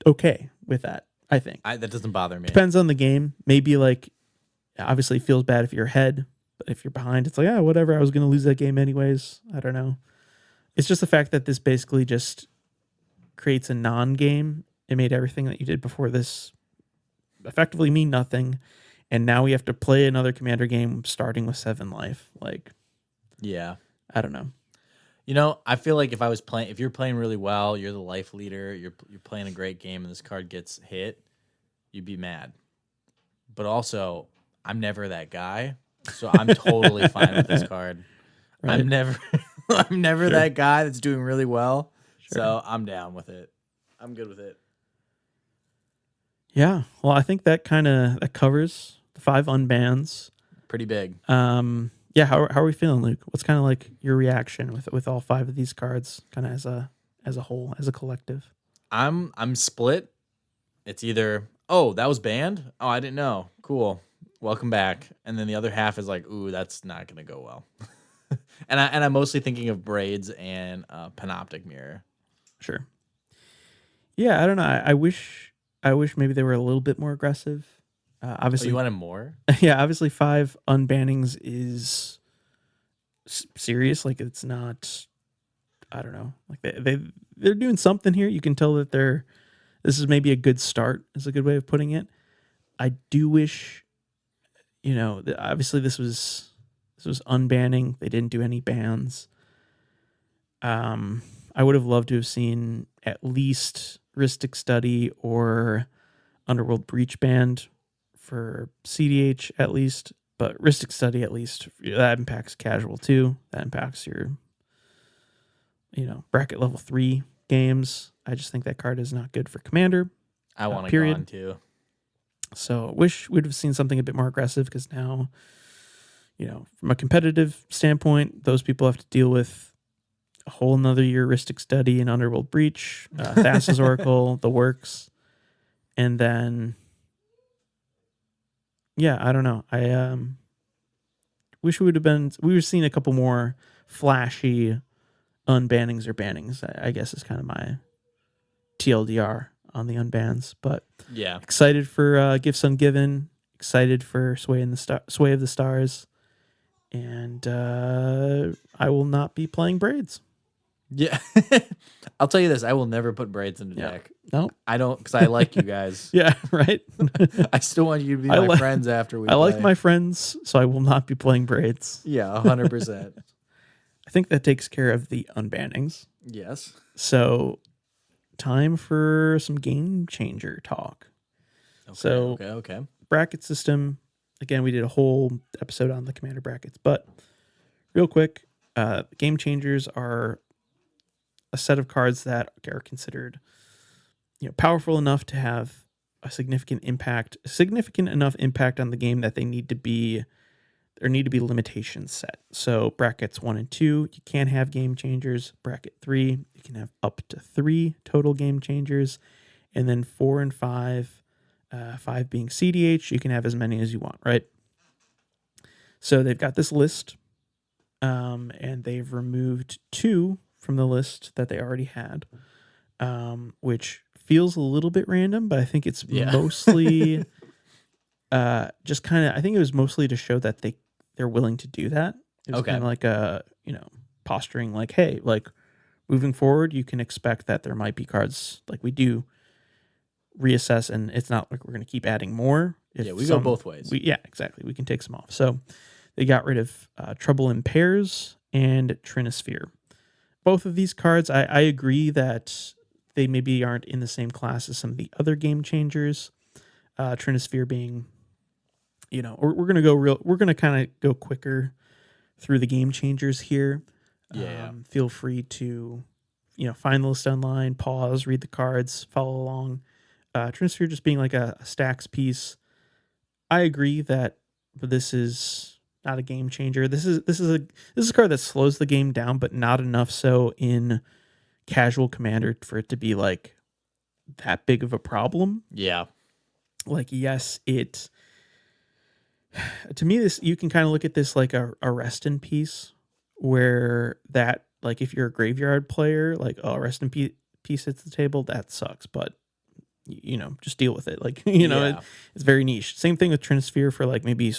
okay with that. I think that doesn't bother me. Depends on the game. Maybe like, obviously it feels bad if you're ahead, but if you're behind, it's like, whatever. I was going to lose that game anyways. I don't know. It's just the fact that this basically just creates a non-game. It made everything that you did before this effectively mean nothing. And now we have to play another commander game starting with 7 life. Like, yeah, I don't know. I feel like if you're playing really well, you're the life leader, you're playing a great game and this card gets hit, you'd be mad. But also, I'm never that guy. So I'm totally fine with this card. Right. I'm never that guy that's doing really well. Sure. So I'm down with it. I'm good with it. Yeah. Well, I think that that covers the 5 unbans. Pretty big. Yeah. How are we feeling, Luke? What's kind of like your reaction with all 5 of these cards, kind of as a whole, as a collective? I'm split. It's either, oh, that was banned. Oh, I didn't know. Cool. Welcome back. And then the other half is like, ooh, that's not gonna go well. and I'm mostly thinking of braids and panoptic mirror. Sure. Yeah, I don't know. I wish maybe they were a little bit more aggressive. Obviously, you wanted more. Yeah, obviously 5 unbannings is serious. Like, it's not. I don't know. Like they're doing something here. You can tell that this is maybe a good start. Is a good way of putting it. I do wish, obviously this was unbanning. They didn't do any bans. I would have loved to have seen at least Rhystic Study or Underworld Breach banned for CDH at least, but Rhystic Study at least, that impacts casual too. That impacts your, bracket level 3 games. I just think that card is not good for Commander. I want it gone too. So I wish we'd have seen something a bit more aggressive, because now, from a competitive standpoint, those people have to deal with a whole nother year Rhystic Study and Underworld Breach, Thassa's Oracle, the works. And then, I don't know. I wish we would have seen a couple more flashy unbannings or bannings, I guess is kind of my TLDR on the unbans. But yeah, excited for Gifts Ungiven, excited for Sway of the Stars, and I will not be playing braids. Yeah. I'll tell you this, I will never put braids in the deck. No. I don't, because I like you guys. Yeah, right? I still want you to be my friends after we play. like my friends, so I will not be playing braids. Yeah, 100%. I think that takes care of the unbannings. Yes. So, time for some game changer talk. Okay. Bracket system. Again, we did a whole episode on the commander brackets, but real quick, game changers are a set of cards that are considered, powerful enough to have a significant enough impact on the game that there need to be limitations set. So brackets 1 and 2, you can't have game changers. Bracket 3, you can have up to 3 total game changers. And then 4 and 5, 5 being CDH, you can have as many as you want, right? So they've got this list, and they've removed 2 from the list that they already had, which feels a little bit random, but I think it's mostly just kind of, I think it was mostly to show that they're willing to do that. It was Okay. kind of like a, posturing like, hey, like moving forward, you can expect that there might be cards like we do reassess, and it's not like we're going to keep adding more. Yeah, we go both ways. Yeah, exactly. We can take some off. So they got rid of Trouble in Pairs and Trinisphere. Both of these cards, I agree that they maybe aren't in the same class as some of the other game changers. Trinisphere being, we're going to kind of go quicker through the game changers here. Yeah. Feel free to, find the list online, pause, read the cards, follow along. Trinisphere just being like a stacks piece. I agree that this is not a game changer. This is a card that slows the game down, but not enough so in casual Commander for it to be like that big of a problem. Yeah. Like, yes, to me, this, you can kind of look at this like a rest in peace, where that, like, if you're a graveyard player, like, oh, rest in peace hits the table, that sucks, but just deal with it. Like, it's very niche. Same thing with Trinisphere for like maybe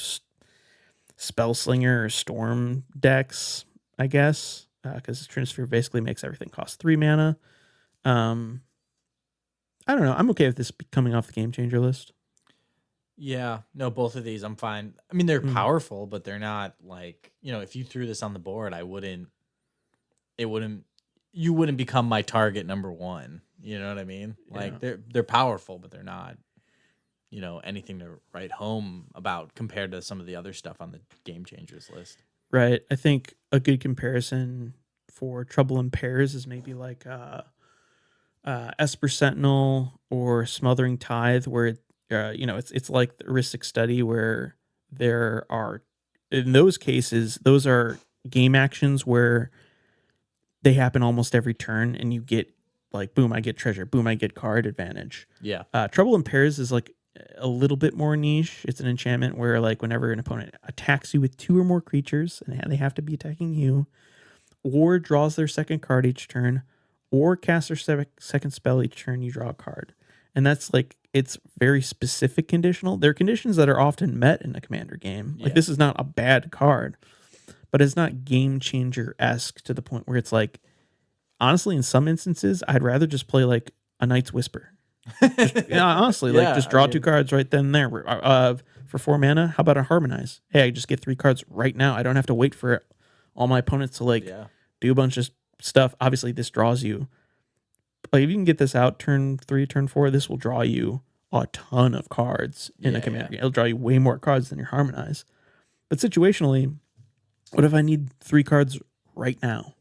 Spellslinger or Storm decks, I guess, because Trinisphere basically makes everything cost 3 mana. I don't know. I'm okay with this coming off the game changer list. Yeah, no, both of these I'm fine. I mean, they're powerful, but they're not like, if you threw this on the board, you wouldn't become my target number one. You know what I mean? Yeah. Like they're powerful, but they're not, anything to write home about compared to some of the other stuff on the game changers list. Right. I think a good comparison for Trouble in Pairs is maybe like Esper Sentinel or Smothering Tithe, where it's like the heuristic study, where there are, in those cases, those are game actions where they happen almost every turn, and you get like, boom, I get treasure, boom, I get card advantage. Yeah. Trouble in Pairs is like a little bit more niche. It's an enchantment where, like, whenever an opponent attacks you with 2 or more creatures, and they have to be attacking you, or draws their second card each turn, or casts their second spell each turn, you draw a card. And that's like, it's very specific conditional. There are conditions that are often met in a Commander game. Like, this is not a bad card, but it's not game changer-esque to the point where it's like, honestly, in some instances, I'd rather just play like a Night's Whisper. Honestly, like, just draw 2 cards right then and there. For 4 mana, how about a Harmonize? Hey, I just get 3 cards right now. I don't have to wait for all my opponents to do a bunch of stuff. Obviously, this draws you. Like, if you can get this out turn 3, turn 4, this will draw you a ton of cards in a Commander game. It'll draw you way more cards than your Harmonize. But situationally, what if I need 3 cards right now?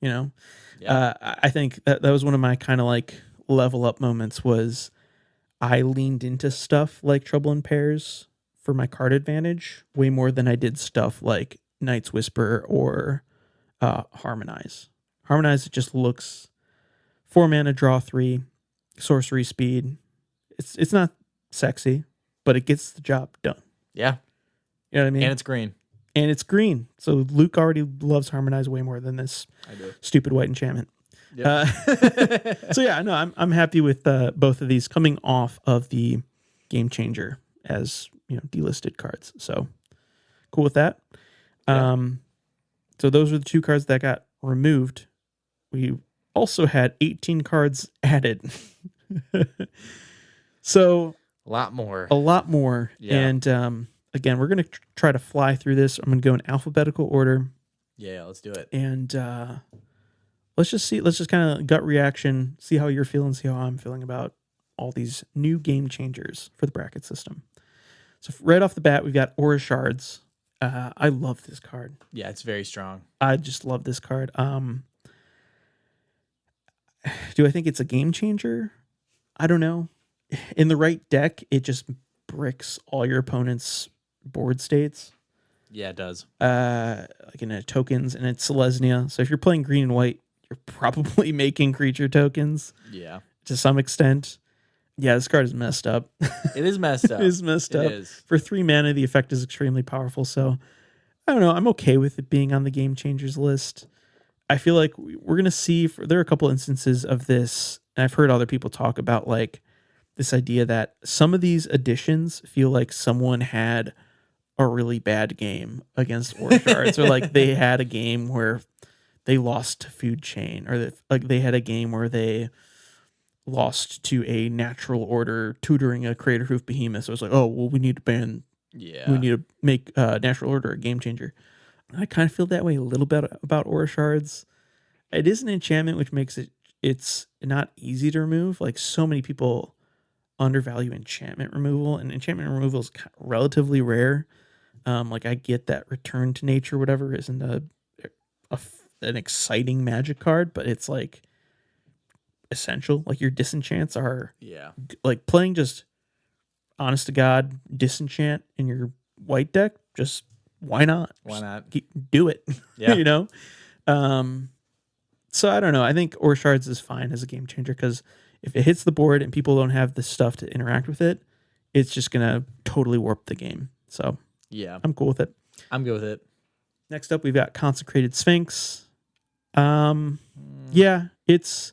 I think that was one of my kind of like level up moments, was I leaned into stuff like Trouble in Pairs for my card advantage way more than I did stuff like Night's Whisper or Harmonize. Harmonize, it just looks 4 mana, draw 3, sorcery speed. It's not sexy, but it gets the job done. Yeah. You know what I mean? And it's green. And it's green. So Luke already loves Harmonize way more than this stupid white enchantment. Yep. So yeah, no, I'm happy with both of these coming off of the game changer as delisted cards. So cool with that. Yeah. So those are the 2 cards that got removed. We also had 18 cards added. So a lot more. Yeah. And again, we're going to try to fly through this. I'm going to go in alphabetical order. Yeah, let's do it. And let's just kind of gut reaction, see how you're feeling, see how I'm feeling about all these new game changers for the bracket system. So right off the bat, we've got Aura Shards. I love this card. Yeah, it's very strong. I just love this card. Do I think it's a game changer? I don't know. In the right deck, it just bricks all your opponent's board states. Yeah, it does. Like in tokens, and it's Selesnya. So if you're playing green and white, you're probably making creature tokens. Yeah. To some extent. Yeah, this card is messed up. It is messed up. It is messed up. It is. For 3 mana, the effect is extremely powerful. So I don't know. I'm okay with it being on the game changers list. I feel like we're going to see, there are a couple instances of this, and I've heard other people talk about like this idea that some of these additions feel like someone had a really bad game against Ore Shards, or like they had a game where they lost to Food Chain, or like they had a game where they lost to a natural order tutoring a Creator Hoof Behemoth. So it's like, oh, well, we need to ban. Yeah. We need to make natural order a game changer. I kind of feel that way a little bit about Ore Shards. It is an enchantment, which makes it's not easy to remove. Like, so many people undervalue enchantment removal, and enchantment removal is relatively rare. Like, I get that Return to Nature, whatever, isn't an exciting Magic card, but it's like essential. Like, your disenchants are like playing just honest to God disenchant in your white deck. Just why not? Why not? Do it. Yeah. You know. So I don't know. I think Ore Shards is fine as a game changer, because if it hits the board and people don't have the stuff to interact with it, it's just gonna totally warp the game. So yeah, I'm cool with it. I'm good with it. Next up, we've got Consecrated Sphinx. Yeah, it's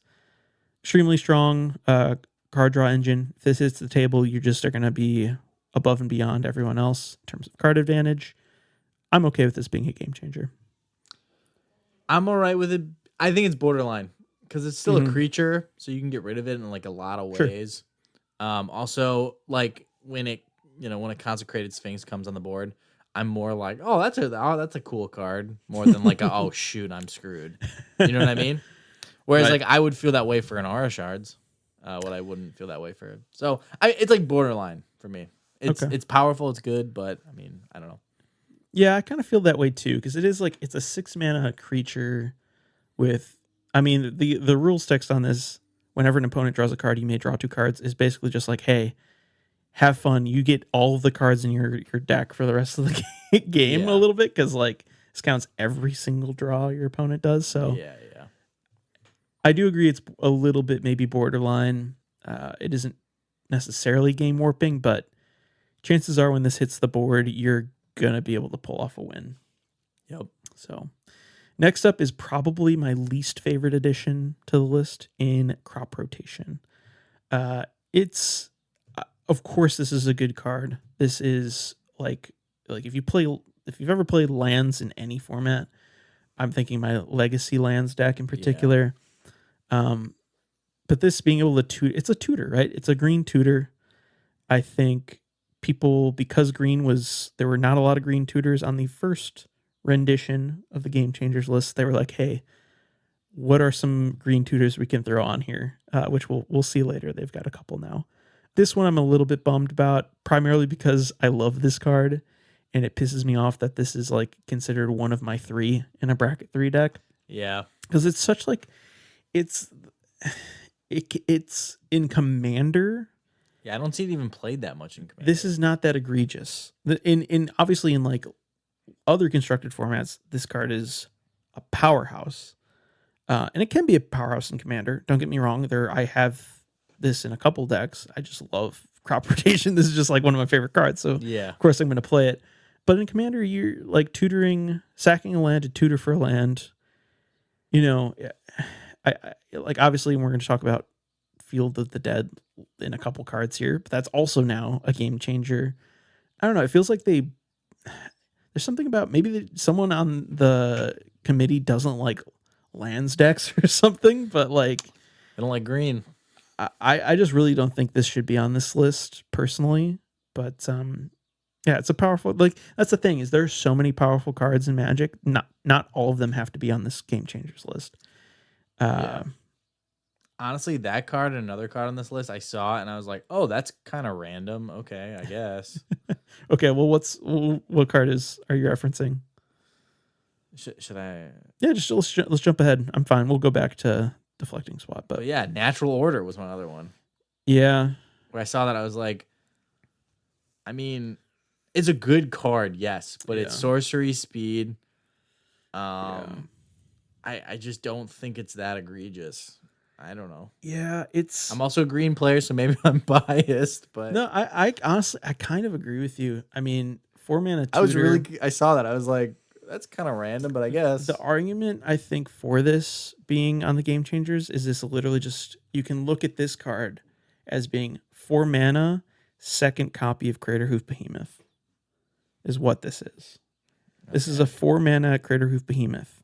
extremely strong card draw engine. If this hits the table, you just are gonna be above and beyond everyone else in terms of card advantage. I'm okay with this being a game changer. I'm all right with it. I think it's borderline, because it's still a creature, so you can get rid of it in like a lot of ways. Also, like when a Consecrated Sphinx comes on the board, I'm more like, oh, that's a cool card, more than like oh shoot, I'm screwed. You know what I mean? Whereas like I would feel that way for an Aura Shards, what I wouldn't feel that way for. So it's like borderline for me. It's powerful, it's good, but I mean, I don't know. Yeah, I kind of feel that way too, because it is like it's a 6 mana creature with, I mean, the rules text on this, whenever an opponent draws a card, you may draw 2 cards, is basically just like, hey, have fun. You get all of the cards in your deck for the rest of the game a little bit, because like this counts every single draw your opponent does. So yeah. I do agree it's a little bit maybe borderline. It isn't necessarily game warping, but chances are when this hits the board, you're going to be able to pull off a win. Yep. So next up is probably my least favorite addition to the list in Crop Rotation. It's, of course, this is a good card. This is like if you've ever played lands in any format, I'm thinking my Legacy lands deck in particular. But this being able to it's a tutor, right? It's a green tutor. I think people, because there were not a lot of green tutors on the first rendition of the Game Changers list, they were like, hey, what are some green tutors we can throw on here? Which we'll see later. They've got a couple now. This one I'm a little bit bummed about, primarily because I love this card, and it pisses me off that this is like considered one of my 3 in a bracket 3 deck. Yeah. Because it's such like it's in Commander. Yeah, I don't see it even played that much in Commander. This is not that egregious. In obviously in like other constructed formats, this card is a powerhouse. And it can be a powerhouse in Commander. Don't get me wrong. I have this in a couple decks. I just love Crop Rotation. This is just like one of my favorite cards. So yeah, of course I'm going to play it. But in Commander, you're like sacking a land to tutor for a land. You know, I like, obviously we're going to talk about Field of the Dead in a couple cards here, but that's also now a game changer. I don't know. It feels like there's something about maybe someone on the committee doesn't like lands decks or something, but like I don't like green. I just really don't think this should be on this list personally, but yeah, it's a powerful, like that's the thing, is there's so many powerful cards in Magic. Not all of them have to be on this Game Changers list. Yeah. Honestly, that card and another card on this list, I saw it and I was like, oh, that's kind of random. Okay, I guess. Okay, well, what card are you referencing? Should I? Yeah, let's jump ahead. I'm fine. We'll go back to Deflecting Swat. But yeah, Natural Order was my other one. Yeah. Where I saw that, I was like, I mean, it's a good card, yes, but it's sorcery speed. I just don't think it's that egregious. I don't know. Yeah, I'm also a green player, so maybe I'm biased, but no, I honestly kind of agree with you. I mean, 4 mana tutor. I saw that. I was like, that's kind of random, but I guess the argument I think for this being on the Game Changers is this literally just, you can look at this card as being 4 mana, second copy of Crater Hoof Behemoth is what this is. This is a 4 mana Crater Hoof Behemoth.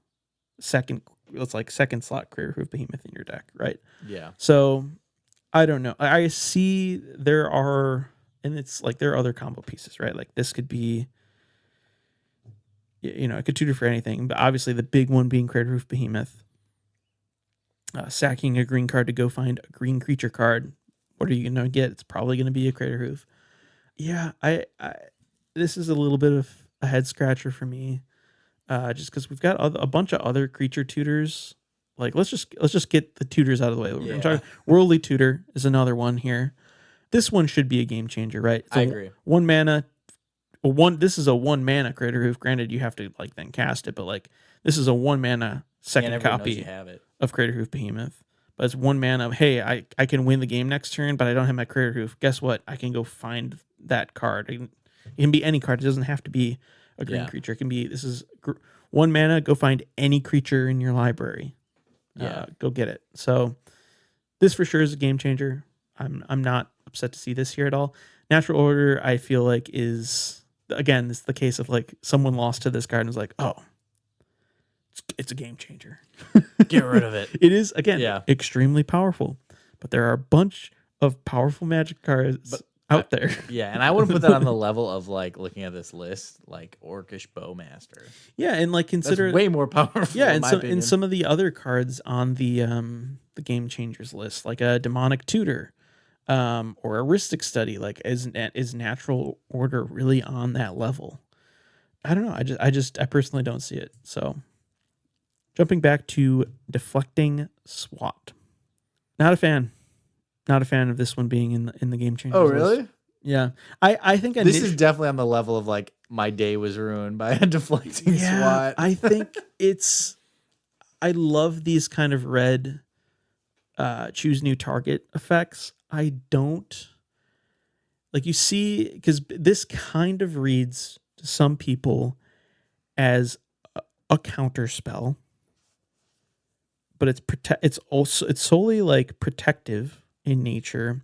It's like second slot Crater Hoof Behemoth in your deck, right? Yeah. So I don't know. I see there are other combo pieces, right? Like this could be, it could tutor for anything, but obviously the big one being Crater Hoof Behemoth. Sacking a green card to go find a green creature card. What are you going to get? It's probably going to be a Crater Hoof. Yeah, I this is a little bit of a head scratcher for me, just because we've got a bunch of other creature tutors. Like let's just get the tutors out of the way. Yeah. I'm talking Worldly Tutor is another one here. This one should be a game changer, right? I agree. 1 mana. This is a 1 mana Crater Hoof. Granted, you have to like then cast it, but like this is a 1 mana second copy of Crater Hoof Behemoth. But it's 1 mana of, hey, I can win the game next turn, but I don't have my Crater Hoof. Guess what? I can go find that card. It can be any card. It doesn't have to be a green creature. It can be, 1 mana, go find any creature in your library. Go get it. So this for sure is a game changer. I'm not upset to see this here at all. Natural Order, I feel like is, again, it's the case of like someone lost to this card and was like, oh, it's a game changer. Get rid of it. It is, again, extremely powerful. But there are a bunch of powerful Magic cards out there. Yeah, and I wouldn't put that on the level of like looking at this list, like Orcish Bowmaster. Yeah, and like consider that's way more powerful. Yeah, and some of the other cards on the game changers list, like a Demonic Tutor, or a Ristic Study, like is Natural Order really on that level? I don't know. I personally don't see it. So jumping back to Deflecting Swat. Not a fan. Not a fan of this one being in the game changers. Oh, really? List. Yeah. I think this is definitely on the level of like my day was ruined by a Deflecting Swat. I think I love these kind of red choose new target effects. I don't like, you see, because this kind of reads to some people as a counter spell, but it's solely like protective in nature,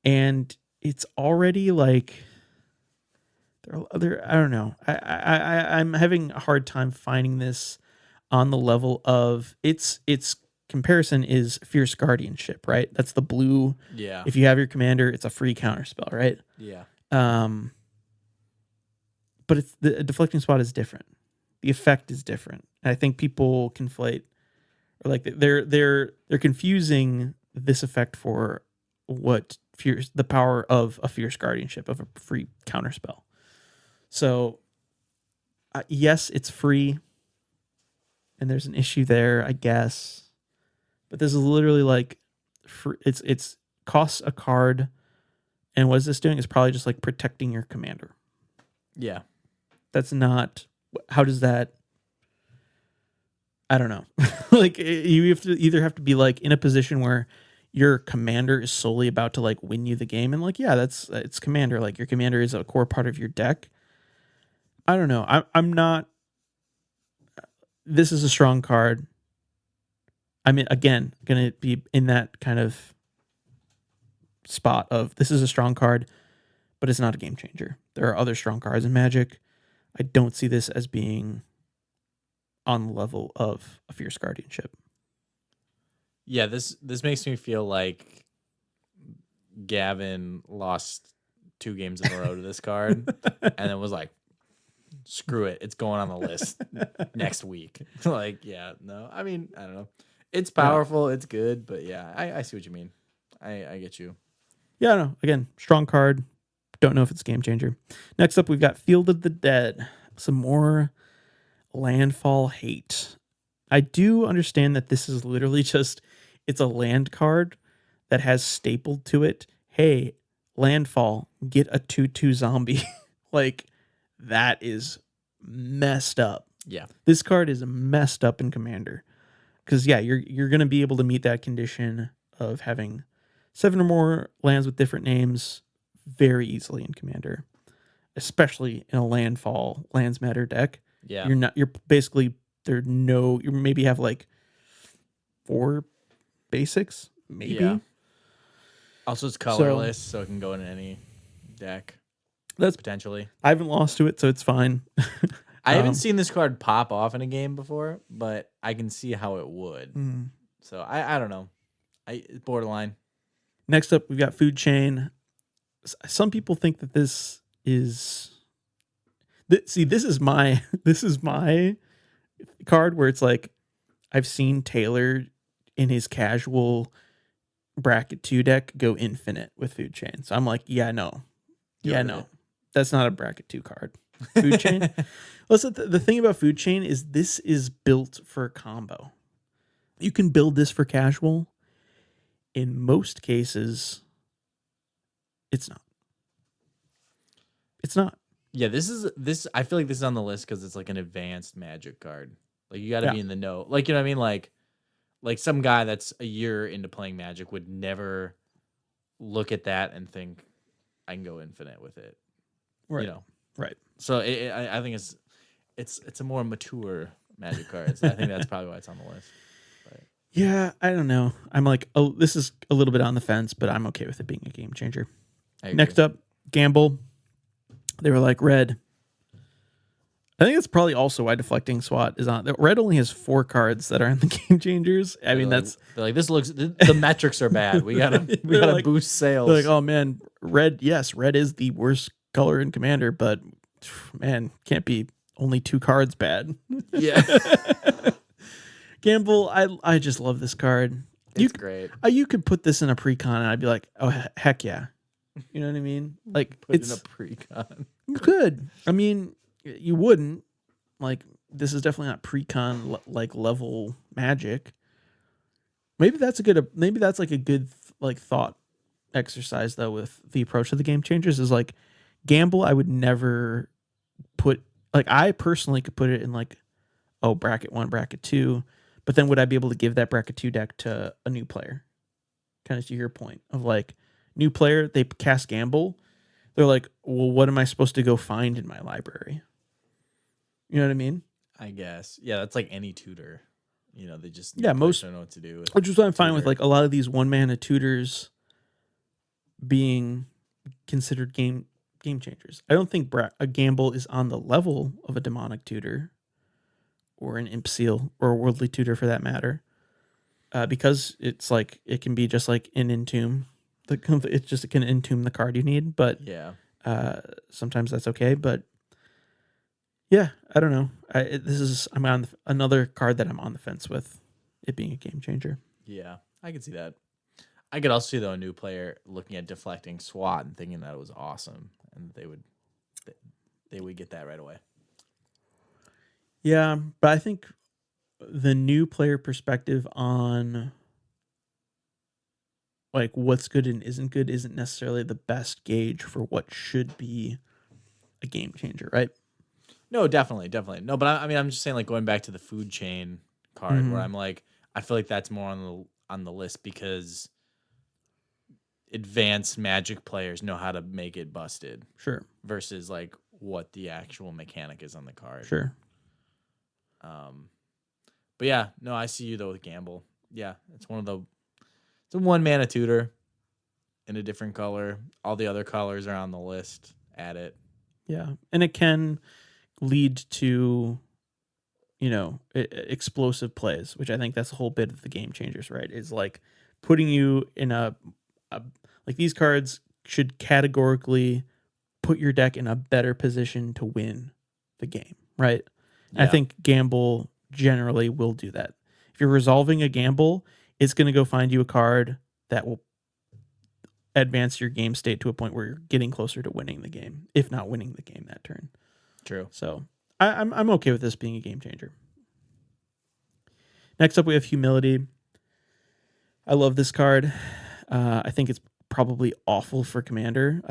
and it's already like I don't know. I'm having a hard time finding this on the level of its comparison is Fierce Guardianship, right? That's the blue. Yeah. If you have your commander, it's a free counter spell, right? Yeah. But it's the Deflecting Swat is different. The effect is different. And I think people conflate, or like they're confusing this effect for what the power of a Fierce Guardianship, of a free counter spell. So yes, it's free, and there's an issue there, I guess. But this is literally like, it's costs a card, and what is this doing? It's probably just like protecting your commander. Yeah. That's not, how does that, I don't know. Like, you have to be like in a position where your commander is solely about to like win you the game, and like, yeah, it's commander. Like, your commander is a core part of your deck. I don't know. I'm not. This is a strong card. I mean, again, gonna be in that kind of spot of, this is a strong card, but it's not a game changer. There are other strong cards in Magic. I don't see this as being on the level of a Fierce Guardianship. Yeah, this makes me feel like Gavin lost 2 games in a row to this card, and then was like, screw it, it's going on the list next week. Like, yeah, no, I mean, I don't know. It's powerful, it's good, but yeah, I see what you mean. I get you. Yeah, no, again, strong card. Don't know if it's a game changer. Next up, we've got Field of the Dead. Some more landfall hate. I do understand that this is literally just, it's a land card that has stapled to it, hey, landfall, get a 2/2 zombie. Like, that is messed up. Yeah. This card is messed up in Commander. Because, yeah, you're going to be able to meet that condition of having 7 or more lands with different names very easily in Commander, especially in a landfall lands matter deck. Yeah. You're basically, you maybe have like 4 basics, maybe. Yeah. Also, it's colorless, so it can go in any deck. That's potentially. I haven't lost to it, so it's fine. I haven't seen this card pop off in a game before, but I can see how it would. So I don't know. Borderline. Next up, we've got Food Chain. Some people think that this is. This is my card where it's like I've seen Taylor in his casual bracket 2 deck go infinite with Food Chain. So I'm like, yeah, no. That's not a bracket 2 card. Food Chain. Listen, the thing about Food Chain is this is built for combo. You can build this for casual. In most cases, it's not. It's not. Yeah, this. I feel like this is on the list because it's like an advanced Magic card. Like you got to be in the know. Like, you know what I mean? Like some guy that's a year into playing Magic would never look at that and think I can go infinite with it. Right. You know. Right. So I think it's a more mature Magic card. So I think that's probably why it's on the list. But. Yeah, I don't know. I'm like, oh, this is a little bit on the fence, but I'm okay with it being a game changer. Next up, Gamble. They were like, red. I think that's probably also why Deflecting SWAT is on. Red only has 4 cards that are in the game changers. I mean, they're like this looks. The metrics are bad. We gotta like, boost sales. They're like, oh man, red. Yes, red is the worst color in Commander, but man, can't be only 2 cards bad. Yeah. Gamble, I just love this card. It's great. You could put this in a pre-con and I'd be like, oh heck yeah. You know what I mean? Like it's in a pre-con. You could. I mean, you wouldn't. Like this is definitely not pre-con like level Magic. Maybe that's like a good like thought exercise though with the approach to the game changers is like Gamble. I would never put like I personally could put it in like bracket 1, bracket 2, but then would I be able to give that bracket 2 deck to a new player? Kind of to your point of like. New player, they cast Gamble. They're like, well, what am I supposed to go find in my library? You know what I mean? I guess. Yeah, that's like any tutor. You know, they just most don't know what to do. Which is what I'm fine with. Like a lot of these 1-mana tutors being considered game changers. I don't think a Gamble is on the level of a demonic tutor or an imp seal or a worldly tutor for that matter, because it's like it can be just like an entomb. It can entomb the card you need, but sometimes that's okay. But yeah, I don't know. I'm on another card that I'm on the fence with it being a game changer. Yeah, I could see that. I could also see though a new player looking at Deflecting SWAT and thinking that it was awesome, and they would get that right away. Yeah, but I think the new player perspective on like what's good and isn't necessarily the best gauge for what should be a game changer, right? No, definitely. No, but I mean, I'm just saying, like going back to the Food Chain card, where I'm like, I feel like that's more on the list because advanced Magic players know how to make it busted, sure, versus like what the actual mechanic is on the card, sure. But yeah, no, I see you though with Gamble. Yeah, it's a 1-mana tutor in a different color. All the other colors are on the list. Add it. Yeah, and it can lead to, explosive plays, which I think that's the whole bit of the game changers, right? Is like putting you in like these cards should categorically put your deck in a better position to win the game, right? Yeah. I think Gamble generally will do that. If you're resolving a Gamble, it's going to go find you a card that will advance your game state to a point where you're getting closer to winning the game, if not winning the game that turn. True. So I'm okay with this being a game changer. Next up, we have Humility. I love this card. I think it's probably awful for Commander.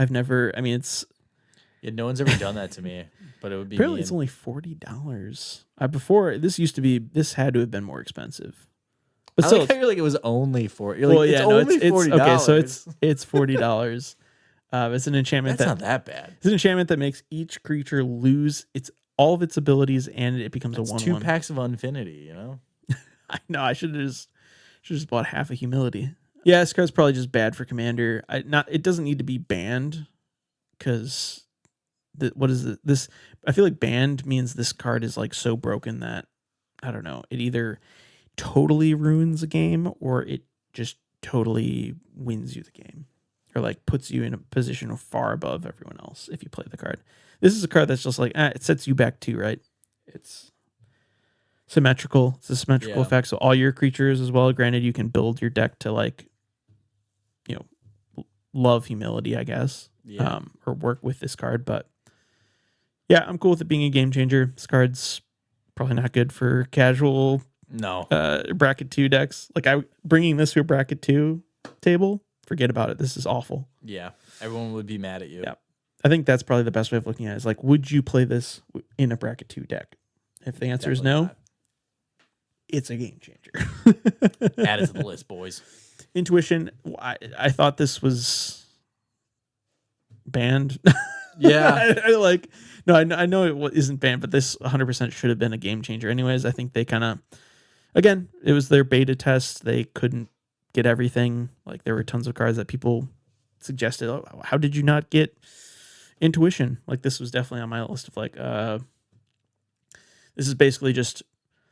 No one's ever done that to me, but it would be apparently it's only $40. Before this had to have been more expensive. But I still, like how you're like it was only $40. It's $40. Okay, so it's $40. It's an enchantment that's not that bad. It's an enchantment that makes each creature lose all of its abilities, and it becomes that's a 1/1. 2 packs of Infinity. I know. I should have just bought half a Humility. Yeah, this card's probably just bad for Commander. It doesn't need to be banned because what is this? I feel like banned means this card is like so broken that I don't know. It either totally ruins a game or it just totally wins you the game, or like puts you in a position far above everyone else if you play the card. This is a card that's just like it sets you back too, right? It's symmetrical. It's a symmetrical effect. So all your creatures as well. Granted, you can build your deck to like, love humility, I guess, or work with this card. But yeah, I'm cool with it being a game changer. This card's probably not good for casual bracket 2 decks. Like bringing this to a bracket 2 table, forget about it. This is awful. Yeah, everyone would be mad at you. Yeah, I think that's probably the best way of looking at it. Is like, would you play this in a bracket 2 deck? If the answer is no, not. It's a game changer. Add it to the list, boys. Intuition. I thought this was banned. Yeah. I know it isn't banned, but this 100% should have been a game changer. Anyways, I think they kind of, again, it was their beta test. They couldn't get everything. Like there were tons of cards that people suggested. Oh, how did you not get Intuition? Like this was definitely on my list of like, this is basically just,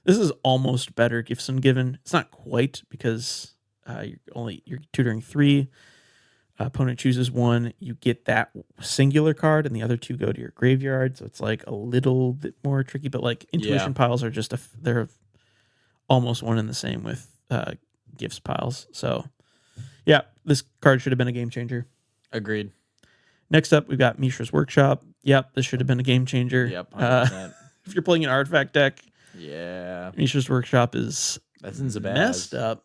this is almost better Gifts Ungiven. It's not quite because you're tutoring 3. Opponent chooses 1. You get that singular card, and the other 2 go to your graveyard. So it's like a little bit more tricky. But like Intuition piles are just they're almost one and the same with Gifts piles. So yeah, this card should have been a game changer. Agreed. Next up, we've got Mishra's Workshop. Yep, this should have been a game changer. Yep, 100%. If you're playing an artifact deck. Yeah. Mishra's Workshop is that's in Zabaz. Messed up.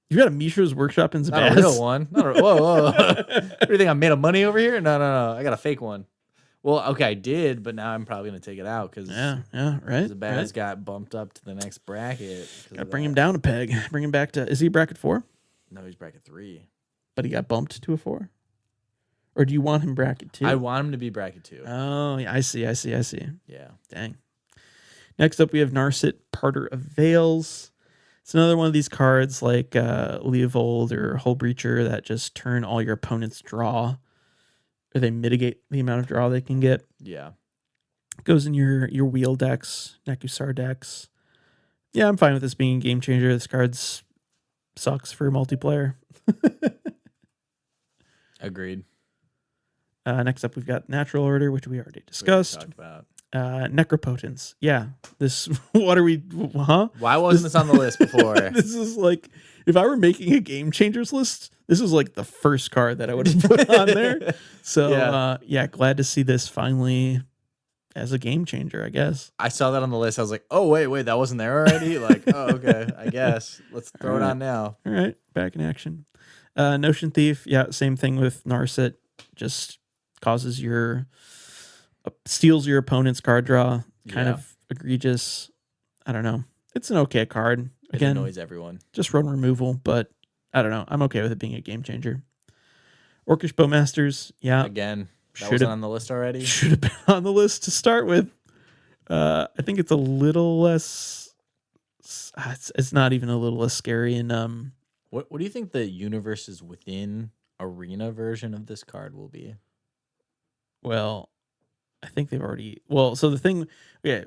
You've got a Mishra's Workshop in Zabaz? Not a real one. Whoa. What do you think? I made a money over here? No. I got a fake one. Well, okay, I did, but now I'm probably going to take it out because right. Zabaz got bumped up to the next bracket. Got to bring him down a peg. Bring him back to... Is he bracket 4? No, he's bracket 3. But he got bumped to a 4? Or do you want him bracket 2? I want him to be bracket 2. Oh, yeah, I see. Yeah. Dang. Next up, we have Narset, Parter of Veils. It's another one of these cards like Leovold or Hull Breacher that just turn all your opponent's draw, or they mitigate the amount of draw they can get. Yeah. Goes in your wheel decks, Nekusar decks. Yeah, I'm fine with this being a game changer. This card's sucks for multiplayer. Agreed. Next up, we've got Natural Order, which we already discussed. Talked about. Necropotence. Yeah. This, what are we, huh? Why wasn't this on the list before? This is like, if I were making a game changers list, this is like the first card that I would have put on there. So, glad to see this finally as a game changer, I guess. I saw that on the list. I was like, oh, wait, that wasn't there already? Like, oh, okay, I guess. Let's throw it on now. All right, back in action. Notion Thief. Yeah, same thing with Narset. Just causes steals your opponent's card draw. Kind of egregious. I don't know. It's an okay card. Again, it annoys everyone. Just run removal, but I don't know. I'm okay with it being a game changer. Orcish Bowmasters. Yeah. Again, that wasn't on the list already. Should have been on the list to start with. I think it's a little less. It's not even a little less scary. And what do you think the universes within Arena version of this card will be? Well, I think they've already. Well, so the thing, yeah.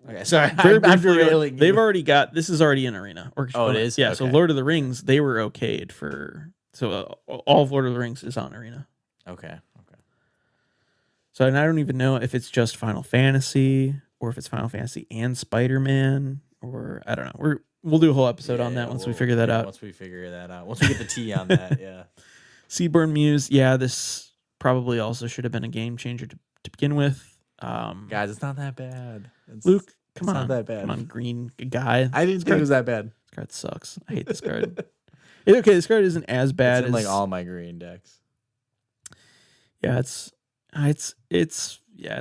Okay, sorry. They've already got. This is already in Arena. It is. Yeah. Okay. So Lord of the Rings, they were okayed for. So all of Lord of the Rings is on Arena. Okay. So and I don't even know if it's just Final Fantasy or if it's Final Fantasy and Spider-Man, or I don't know. We'll do a whole episode on that once we figure that out. Once we get the T on that, yeah. Seaborn Muse, yeah, this probably also should have been a game changer to begin with. Guys, it's not that bad. Luke, come on. It's not that bad. Come on, green guy. I didn't think it was that bad. This card sucks. I hate this card. This card isn't as bad it's in as like all my green decks. Yeah, it's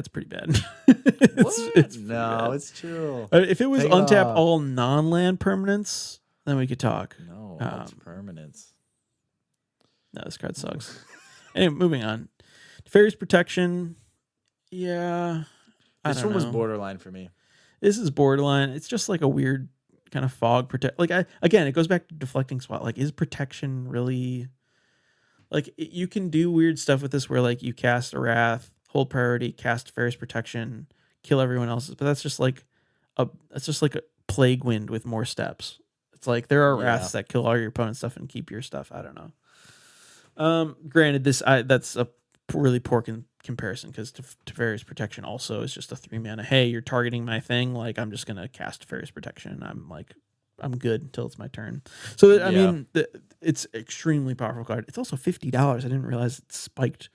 pretty bad. It's true. If it was untap all non-land permanents, then we could talk. No, it's permanents. No, this card sucks. Anyway, moving on. Nefarious Protection. Yeah. This one was borderline for me. This is borderline. It's just like a weird kind of fog protect. Like again, it goes back to deflecting spot. Like, is protection really like you can do weird stuff with this where like you cast a wrath, hold priority, cast Ferris protection, kill everyone else's, but that's just like a plague wind with more steps. It's like there are wraths that kill all your opponent's stuff and keep your stuff. I don't know. Granted, that's a really poor comparison because Teferi's protection also is just a 3-mana. Hey, you're targeting my thing. Like, I'm just gonna cast Teferi's protection. I'm good until it's my turn. So I mean, it's extremely powerful card. It's also $50. I didn't realize it spiked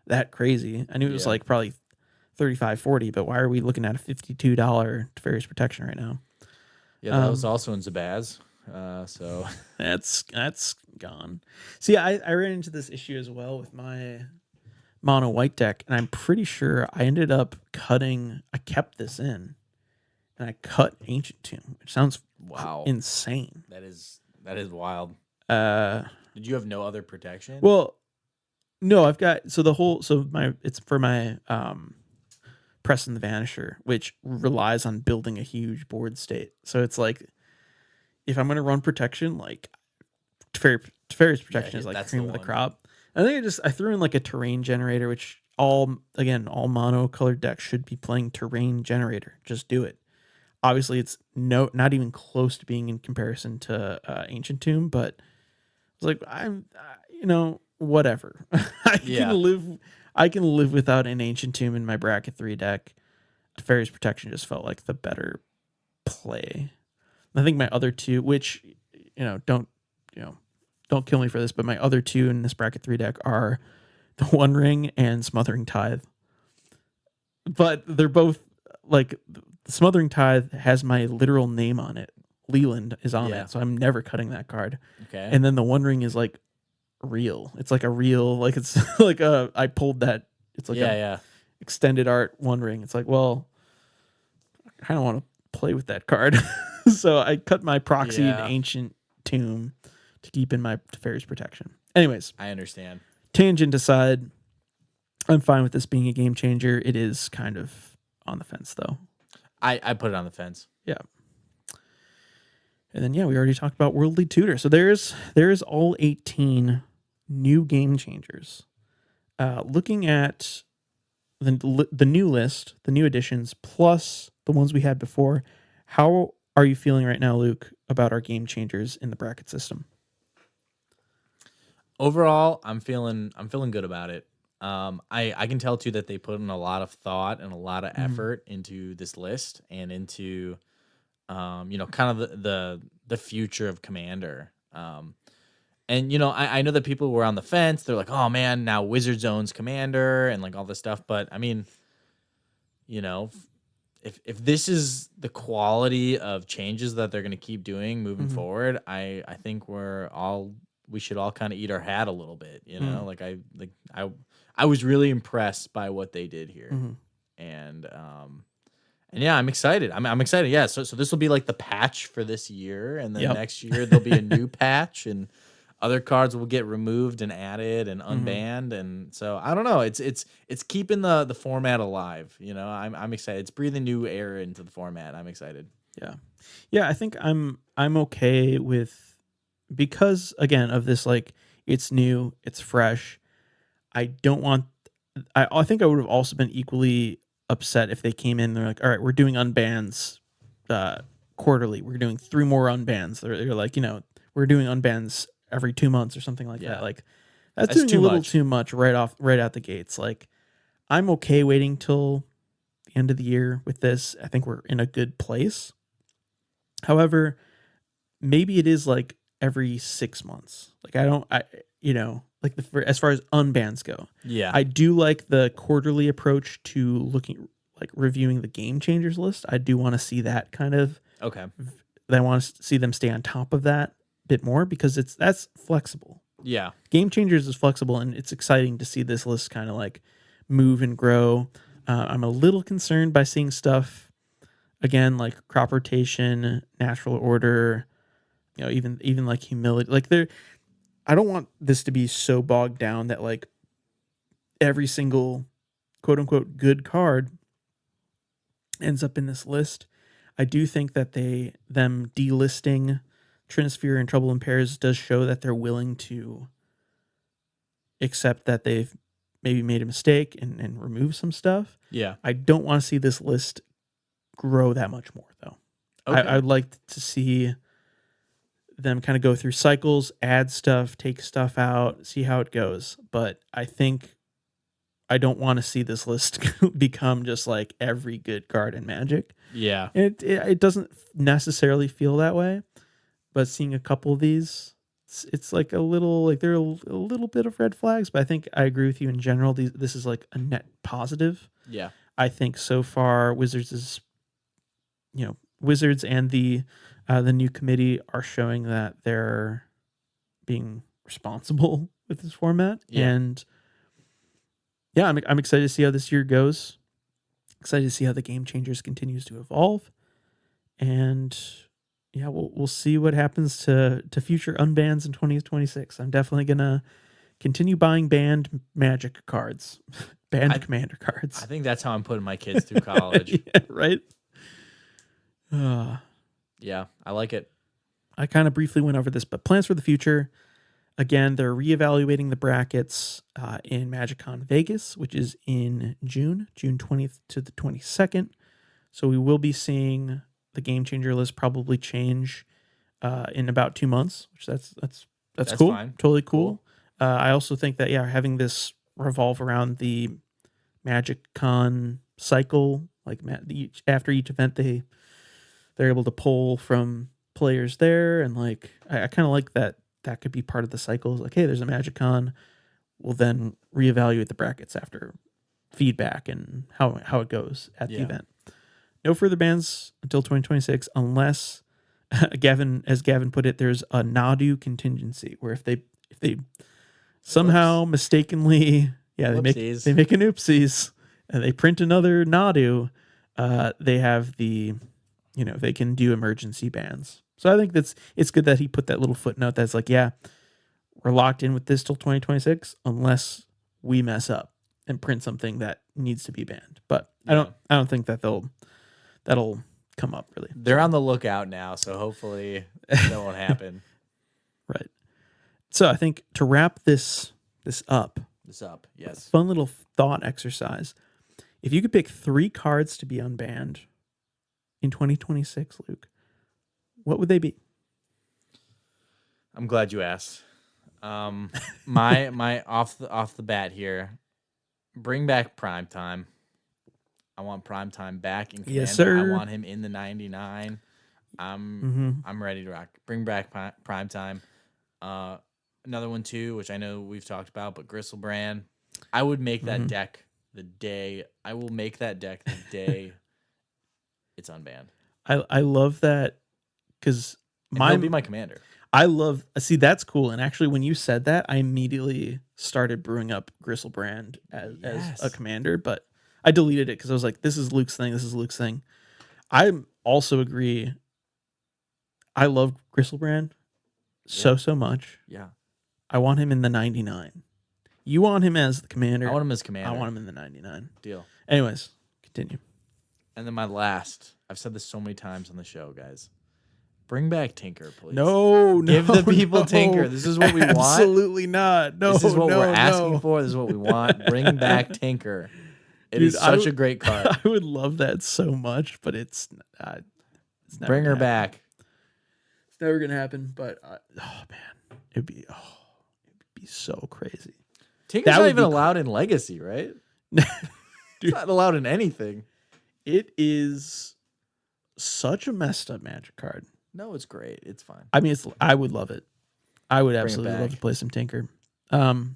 that crazy. I knew it was like probably $35-$40, but why are we looking at a $52 Teferi's protection right now? Yeah, that was also in Zabaz. So that's gone. See, I ran into this issue as well with my mono white deck, and I'm pretty sure I ended up I kept this in, and I cut Ancient Tomb, which sounds insane. That is wild. Did you have no other protection? Well, no, I've got it's for my Preston the Vanisher, which relies on building a huge board state. So it's like if I'm gonna run protection, like Teferi's protection is like cream of the crop. I think I threw in like a terrain generator, which all mono colored decks should be playing terrain generator. Just do it. Obviously, it's not even close to being in comparison to Ancient Tomb, but it's like whatever. I can live without an Ancient Tomb in my bracket 3 deck. Teferi's protection just felt like the better play. I think my other two, which don't kill me for this, but my other two in this bracket 3 deck are the One Ring and Smothering Tithe. But they're both like the Smothering Tithe has my literal name on it. Leland is on it, so I'm never cutting that card. Okay. And then the One Ring is like real. It's like a real, like it's like I pulled that. It's like extended art One Ring. It's like, well, I kind of want to play with that card. So I cut my proxied Ancient Tomb to keep in my Teferi's protection. Anyways, I understand. Tangent aside, I'm fine with this being a game changer. It is kind of on the fence, though. I put it on the fence. Yeah. And then, we already talked about Worldly Tutor. So there's all 18 new game changers. Looking at the new list, the new additions, plus the ones we had before, how are you feeling right now, Luke, about our game changers in the bracket system? Overall, I'm feeling good about it. I can tell too that they put in a lot of thought and a lot of effort into this list and into kind of the future of Commander. And I know that people were on the fence. They're like, oh man, now Wizards owns Commander and like all this stuff. But I mean, if this is the quality of changes that they're going to keep doing moving forward, I think we should all kind of eat our hat a little bit, I was really impressed by what they did here. And I'm excited. I'm excited. Yeah. So this will be like the patch for this year. And then next year there'll be a new patch and other cards will get removed and added and unbanned. And so I don't know. It's keeping the format alive. I'm excited. It's breathing new air into the format. I'm excited. Yeah. Yeah. I think I'm okay with, because again of this, like it's new, it's fresh. I think I would have also been equally upset if they came in and they're like, all right, we're doing unbans quarterly. We're doing 3 more unbans. They're like, we're doing unbans every 2 months or something like that. Like that's doing a little too much right out the gates. Like I'm okay waiting till the end of the year with this. I think we're in a good place. However, maybe it is like every 6 months. Like like as far as unbans go. Yeah. I do like the quarterly approach to reviewing the game changers list. I do want to see that kind of. Okay. I want to see them stay on top of that a bit more because that's flexible. Yeah. Game changers is flexible and it's exciting to see this list kind of like move and grow. I'm a little concerned by seeing stuff again, like crop rotation, natural order, even like humility, like I don't want this to be so bogged down that like every single quote unquote good card ends up in this list. I do think that them delisting Trinisphere and Trouble in Pairs does show that they're willing to accept that they've maybe made a mistake and remove some stuff. Yeah. I don't want to see this list grow that much more, though. Okay. I'd like to see them kind of go through cycles, add stuff, take stuff out, see how it goes. But I think I don't want to see this list become just like every good card in Magic. Yeah. It doesn't necessarily feel that way, but seeing a couple of these, it's like a little, like there are a little bit of red flags, but I think I agree with you in general. This is like a net positive. Yeah. I think so far Wizards and the new committee are showing that they're being responsible with this format. Yeah. And yeah, I'm excited to see how this year goes. Excited to see how the Game Changers continues to evolve. And yeah, we'll see what happens to future unbans in 2026. I'm definitely gonna continue buying banned Magic cards, banned Commander cards. I think that's how I'm putting my kids through college. Yeah, right? Yeah, I like it. I kind of briefly went over this, but plans for the future. Again, they're reevaluating the brackets in MagicCon Vegas, which is in June 20th to the 22nd. So we will be seeing the Game Changer list probably change in about 2 months, which that's cool. Fine. Totally cool. I also think that, having this revolve around the MagicCon cycle, like after each event, they're able to pull from players there, and like I kind of like that could be part of the cycle. Like, hey, there's a MagicCon, we'll then reevaluate the brackets after feedback and how it goes at the event. No further bans until 2026, unless Gavin put it, there's a Nadu contingency where if they somehow mistakenly they make an oopsies and they print another Nadu, they have the they can do emergency bans. So I think it's good that he put that little footnote that's like, we're locked in with this till 2026 unless we mess up and print something that needs to be banned. But I don't think that that'll come up really. They're on the lookout now, so hopefully that won't happen. Right. So I think to wrap this up, yes. fun little thought exercise. If you could pick 3 cards to be unbanned in 2026, Luke, what would they be? I'm glad you asked. My off the bat here, bring back Primetime. I want Primetime back in Commander. Yes, sir. I want him in the 99. I'm ready to rock. Bring back Primetime. Another one too, which I know we've talked about, but Gristlebrand. I would make that deck the day. I will make that deck the day it's unbanned. I love that because he'll be my commander. See, that's cool. And actually, when you said that, I immediately started brewing up Gristlebrand as a commander, but I deleted it because I was like, this is Luke's thing. I also agree. I love Gristlebrand so much. Yeah. I want him in the 99. You want him as the commander. I want him as commander. I want him in the 99. Deal. Anyways, continue. And then my last, I've said this so many times on the show, guys. Bring back Tinker, please. Give the people Tinker. This is what we want. Absolutely not. No, this is what we're asking for. This is what we want. Bring back Tinker. It is such a great card. I would love that so much, but it's never Bring her back. It's never gonna happen. But it'd be so crazy. Tinker's not even allowed in Legacy, right? It's not allowed in anything. It is such a messed up Magic card. No, it's great. It's fine. I mean, I would love it. I would absolutely love to play some Tinker. So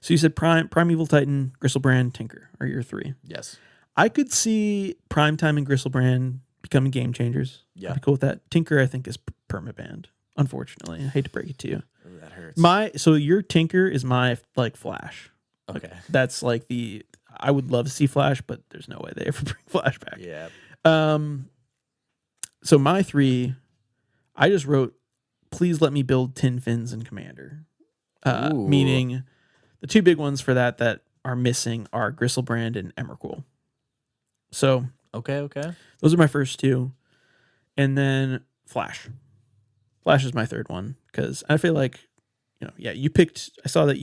you said Primeval Titan, Gristlebrand, Tinker are your 3. Yes. I could see Primetime and Gristlebrand becoming game changers. Yeah. I'd be cool with that. Tinker, I think, is permabanned. Unfortunately, I hate to break it to you. Ooh, that hurts. So your Tinker is my Flash. Okay. Like, that's like I would love to see Flash, but there's no way they ever bring Flash back. Yeah. So my 3, I just wrote, please let me build Tin Fins and Commander. Meaning the 2 big ones for that are missing are Gristlebrand and Emrakul. So Okay. Those are my first two. And then Flash. Flash is my third one because I feel like, you picked. I saw that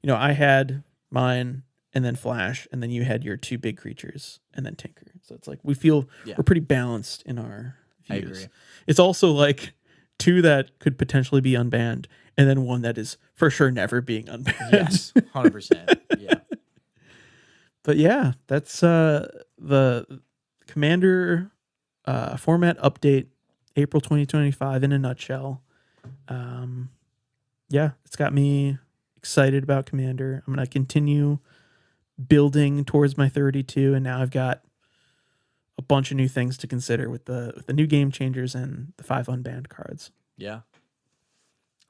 I had mine and then Flash, and then you had your two big creatures and then Tinker. So it's like we feel we're pretty balanced in our views. I agree. It's also like two that could potentially be unbanned, and then one that is for sure never being unbanned. Yes, 100%. Yeah. But yeah, that's the Commander format update, April 2025 in a nutshell. It's got me excited about Commander. I'm going to continue building towards my 32, and now I've got a bunch of new things to consider with the new game changers and the 5 unbanned cards. Yeah.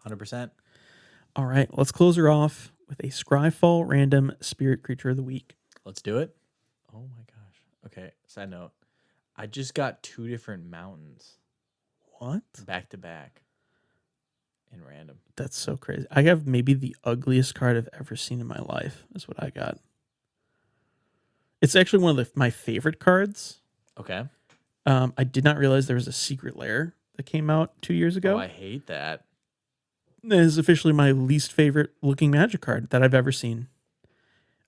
100%. All right, let's close her off with a Scryfall random spirit creature of the week. Let's do it. Oh my gosh. Okay, side note. I just got 2 different mountains. What? Back to back. In random. That's so crazy. I have maybe the ugliest card I've ever seen in my life. Is what I got. It's actually one of my favorite cards. Okay. I did not realize there was a secret lair that came out 2 years ago. Oh, I hate that. It is officially my least favorite looking Magic card that I've ever seen.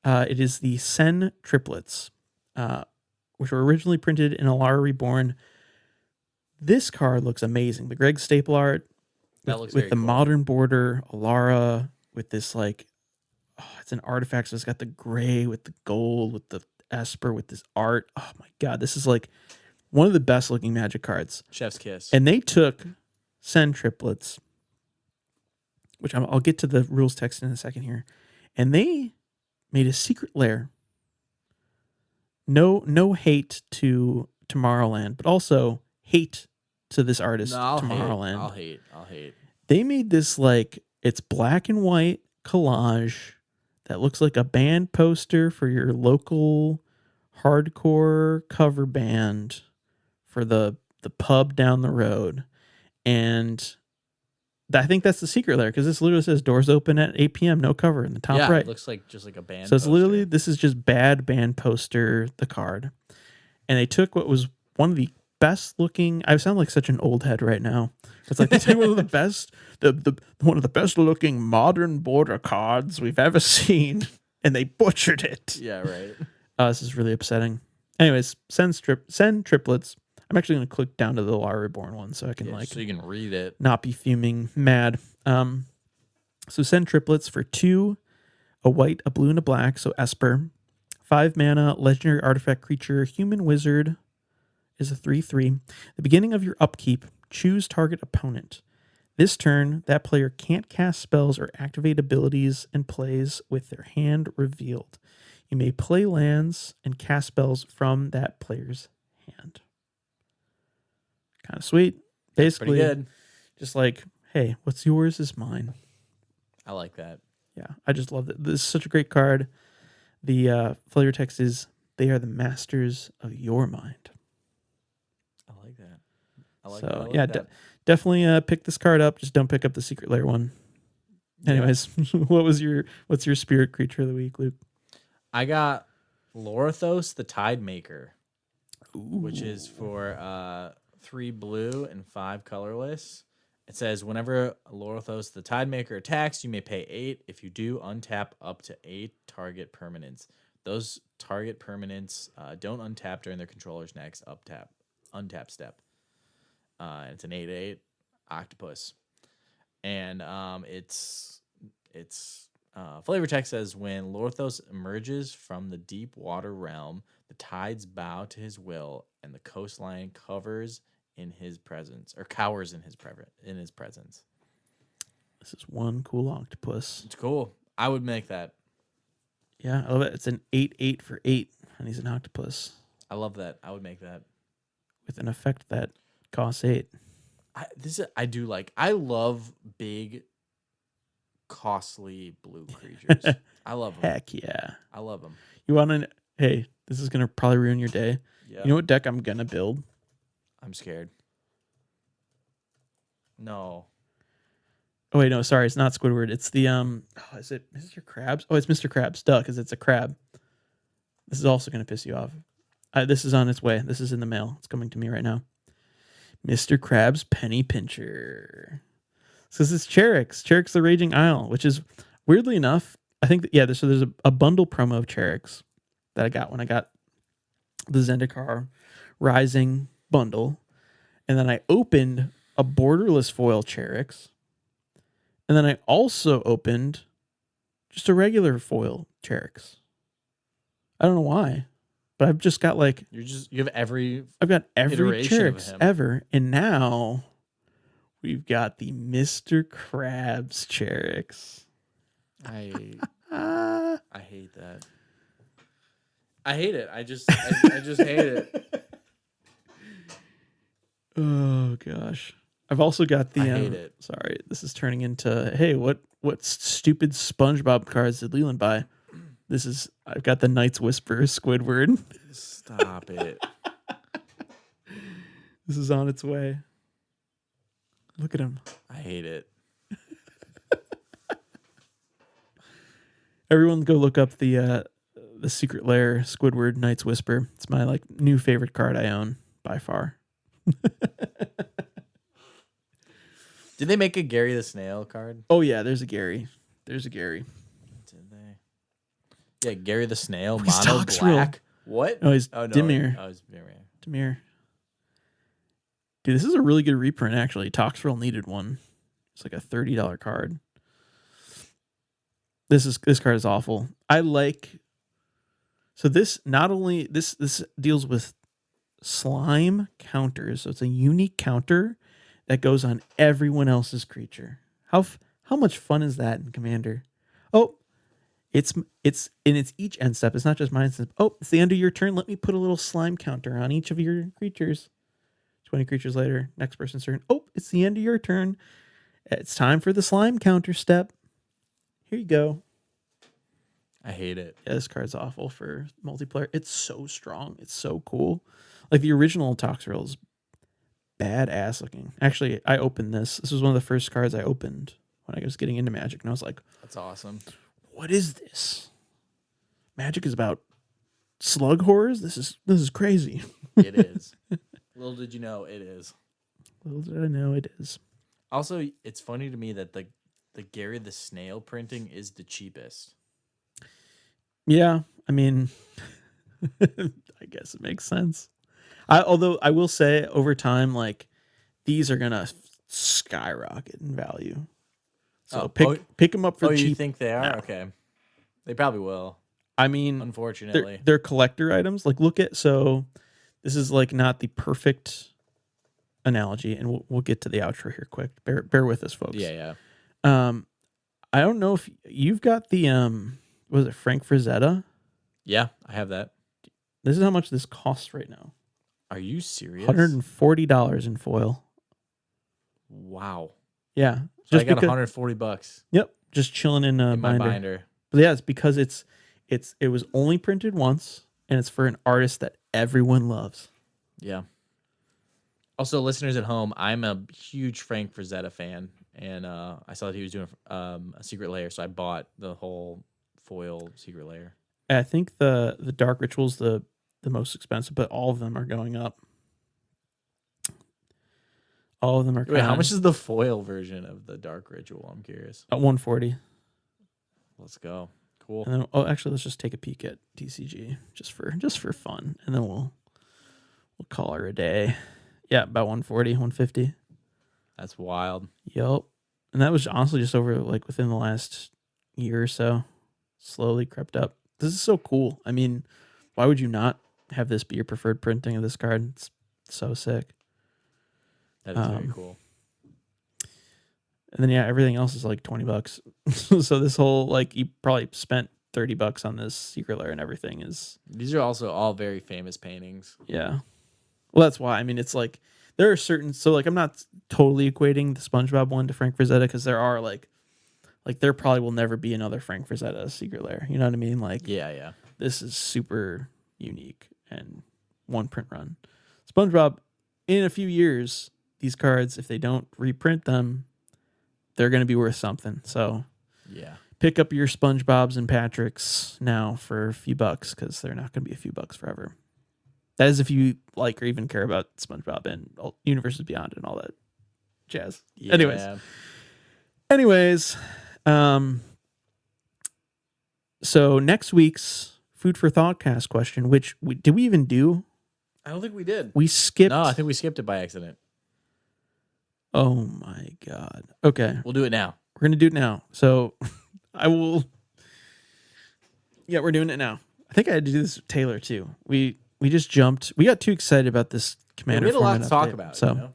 It is the Sen triplets, which were originally printed in Alara Reborn. This card looks amazing. The Greg Staple art Looks with the cool. modern border, Alara with this it's an artifact. So it's got the gray with the gold with the Esper with this art. Oh my god, this is like one of the best looking Magic cards. Chef's kiss. And they took Sen triplets, which I'll get to the rules text in a second here, and they made a secret lair. No hate to Tomorrowland, but also hate to this artist, Tomorrowland. I'll hate. They made this it's black and white collage that looks like a band poster for your local hardcore cover band for the pub down the road. And I think that's the secret lair because this literally says doors open at 8 p.m. No cover in the top right. It looks like just like a band So it's poster. literally, this is just bad band poster, the card. And they took what was one of the best looking, I sound like such an old head right now. It's like they took one of the best, one of the best looking modern border cards we've ever seen, and they butchered it. Yeah, right. This is really upsetting. Anyways, send triplets. I'm actually going to click down to the Alara Reborn one so I can So you can read it. not be fuming mad. So send triplets for 2, a white, a blue, and a black. So Esper, 5 mana, legendary artifact creature, human wizard is a 3/3. The beginning of your upkeep, choose target opponent. This turn, that player can't cast spells or activate abilities and plays with their hand revealed. You may play lands and cast spells from that player's hand. Kind of sweet. Basically, Pretty good. just like, hey, what's yours is mine. I like that. Yeah, I just love it. This is such a great card. The flavor text is, they are the masters of your mind. I like that. I like So, that. I like yeah, that. definitely pick this card up. Just don't pick up the secret lair one. Anyways, what's your spirit creature of the week, Luke? I got Lorithos the Tidemaker, Ooh. which is for 3 blue and 5 colorless. It says whenever Lorithos the Tidemaker attacks, you may pay 8. If you do, untap up to 8 target permanents. Those target permanents don't untap during their controller's next untap step. It's an 8/8 octopus, and its flavor text says when Lorithos emerges from the deep water realm, the tides bow to his will, and the coastline covers in his presence or cowers in his presence. This is one cool octopus. It's cool. I would make that. Yeah, I love it. It's an 8/8 for 8, and he's an octopus I love that. I would make that. with an effect that costs 8. I do like. I love big, costly blue creatures. I love them. Heck yeah. I love them. You want to? Hey, this is gonna probably ruin your day. Yeah. You know what deck I'm gonna build? I'm scared. No. Oh wait, no, sorry, it's not Squidward. It's the is it Mr. Krabs? Oh, it's Mr. Krabs. Duh, because it's a crab. This is also gonna piss you off. This is on its way. This is in the mail. It's coming to me right now. Mr. Krabs Penny Pincher. So this is Cherek's the Raging Isle, which is weirdly enough, I think so there's a bundle promo of Cherek's that I got when I got the Zendikar Rising bundle. And then I opened a borderless foil Cherek's. And then I also opened just a regular foil Cherek's. I don't know why, but I've just got like I've got every Cherek's ever, and now we've got the Mr. Krabs Cherek's. I hate that. I hate it. I just hate it. Oh gosh. I've also got the. I hate it. Sorry, this is turning into. Hey, what stupid SpongeBob cards did Leland buy? I've got the Night's Whisper Squidward. Stop it. This is on its way. Look at him. I hate it. Everyone, go look up the Secret Lair Squidward Night's Whisper. It's my like new favorite card I own by far. Did they make a Gary the Snail card? Oh yeah, there's a Gary. Did they? Yeah, Gary the Snail, he's mono Toxrill. black. What? Oh, he's no. Dimir. Oh, he's Dimir. Dimir. Dude, this is a really good reprint actually. Toxrill needed one. It's like a $30 card. This card is awful. So this not only this deals with slime counters, so it's a unique counter that goes on everyone else's creature. How much fun is that in Commander? Oh, it's each end step. It's not just my end step. Oh, it's the end of your turn. Let me put a little slime counter on each of your creatures. 20 creatures later, next person's turn. Oh, it's the end of your turn. It's time for the slime counter step. Here you go. I hate it. Yeah, this card's awful for multiplayer. It's so strong. It's so cool. Like the original Toxrill is badass looking. Actually, I opened this. This was one of the first cards I opened when I was getting into Magic, and I was like, "That's awesome. What is this? Magic is about slug horrors? This is crazy." It is. Little did you know it is. Little did I know it is. Also, it's funny to me that the Gary the Snail printing is the cheapest. Yeah, I mean, I guess it makes sense. Although I will say, over time, like these are gonna skyrocket in value. So pick them up for cheap. You think they are? now. Okay, they probably will. I mean, unfortunately, they're collector items. Like, so this is like not the perfect analogy, and we'll get to the outro here quick. Bear with us, folks. Yeah. I don't know if you've got the was it Frank Frazetta? Yeah, I have that. This is how much this costs right now. Are you serious? $140 in foil. Wow. Yeah. So I got $140. Yep. Just chilling in my binder. But yeah, it's because it was only printed once, and it's for an artist that everyone loves. Yeah. Also, listeners at home, I'm a huge Frank Frazetta fan, and I saw that he was doing a Secret Lair, so I bought the whole foil Secret Lair. I think the Dark Ritual's the most expensive, but all of them are going up. All of them are. Wait, how much is the foil version of the Dark Ritual? I'm curious. At $140. Let's go. Cool. And then, actually, let's just take a peek at TCG just for fun, and then we'll call her a day. Yeah, about 140, 150. That's wild. Yep. And that was honestly just over like within the last year or so. Slowly crept up. This is so cool. I mean, why would you not have this be your preferred printing of this card? It's so sick. That is very cool. And then everything else is like $20. So this whole like you probably spent $30 on this Secret Lair and everything is. These are also all very famous paintings. Yeah. Well, that's why. I mean, it's like there are certain. So like I'm not totally equating the SpongeBob one to Frank Frazetta because there are like there probably will never be another Frank Frazetta Secret Lair. You know what I mean? Like yeah. This is super unique and one print run. SpongeBob, in a few years, these cards, if they don't reprint them, they're going to be worth something. So yeah, pick up your SpongeBobs and Patricks now for a few bucks because they're not going to be a few bucks forever. That is if you like or even care about SpongeBob and Universes Beyond and all that jazz. Yeah. Anyways, so next week's Food for Thoughtcast question, which did we even do? I don't think we did. We skipped. No, I think we skipped it by accident. Oh my God. Okay. We'll do it now. We're going to do it now. So I will. Yeah, we're doing it now. I think I had to do this with Taylor too. We just jumped. We got too excited about this Commander. We had a lot format to talk update. about. So, You know?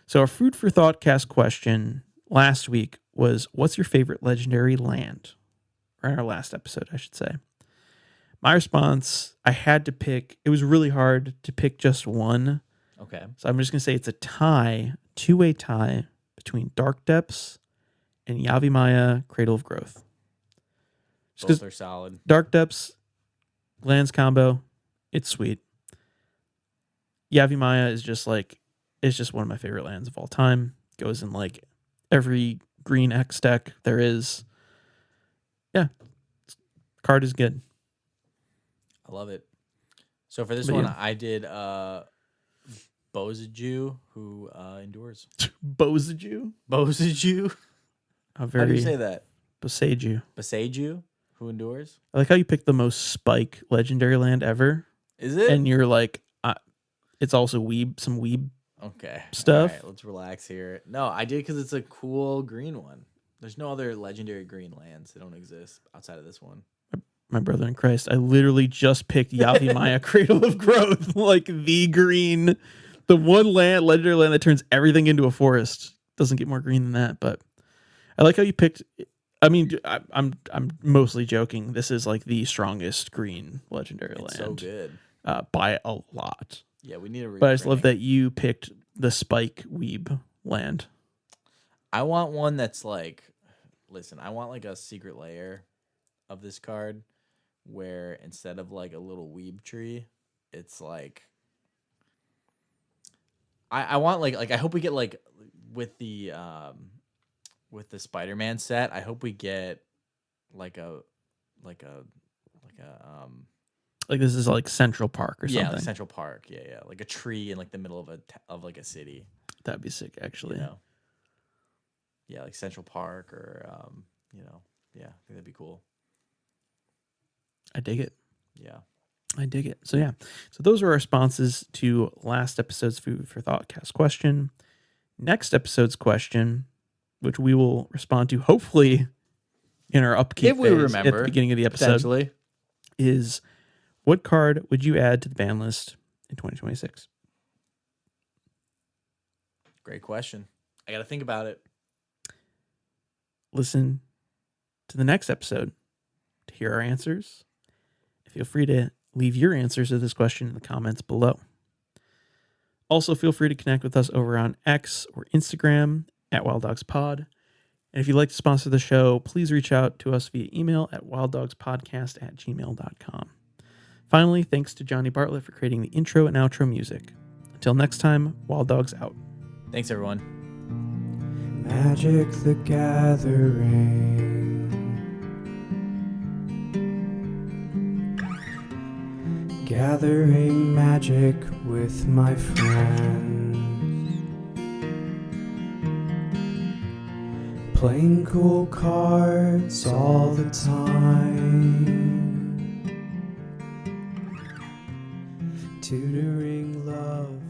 so our Food for Thoughtcast question last week was, what's your favorite legendary land? Or in our last episode, I should say. My response, I had to pick. It was really hard to pick just one. Okay. So I'm just going to say it's a tie, two-way tie between Dark Depths and Yavimaya Cradle of Growth. Just Both are solid. Dark Depths, lands combo, it's sweet. Yavimaya is just like, it's just one of my favorite lands of all time. Goes in like every green X deck there is. Yeah. Card is good. I love it. So for this But one, yeah. I did Bozaju, who endures. Bozaju? Bozaju? How very How do you say that? Boseiju. Boseiju, who endures? I like how you picked the most spike legendary land ever. Is it? And you're like, it's also some weeb Okay. stuff. All right, let's relax here. No, I did because it's a cool green one. There's no other legendary green lands that don't exist outside of this one. My brother in Christ, I literally just picked Yavimaya Cradle of Growth, like the green, the one legendary land that turns everything into a forest. Doesn't get more green than that, but I like how you picked. I mean, I'm mostly joking. This is like the strongest green legendary It's land. so good. By a lot. Yeah, we need a. But I just love that you picked the Spike Weeb land. I want one that's like, listen, I want like a secret layer of this card where instead of like a little weeb tree, it's like I want like I hope we get like with the Spider-Man set, I hope we get like like this is like Central Park or something. yeah, like Central Park. Yeah, like a tree in like the middle of like a city. That'd be sick, actually. You know? Yeah, like Central Park or yeah, I think that'd be cool. I dig it. Yeah. I dig it. So yeah. So those are our responses to last episode's Food for Thoughtcast question. Next episode's question, which we will respond to hopefully in our upkeep If we phase remember, at the beginning of the episode, Potentially. is what card would you add to the ban list in 2026? Great question. I got to think about it. Listen to the next episode to hear our answers. Feel free to leave your answers to this question in the comments below. Also, feel free to connect with us over on X or Instagram at WildDogsPod. And if you'd like to sponsor the show, please reach out to us via email at wilddogspodcast@gmail.com. Finally, thanks to Johnny Bartlett for creating the intro and outro music. Until next time, Wild Dogs out. Thanks, everyone. Magic the Gathering. Gathering magic with my friends. Playing cool cards all the time. Tutoring love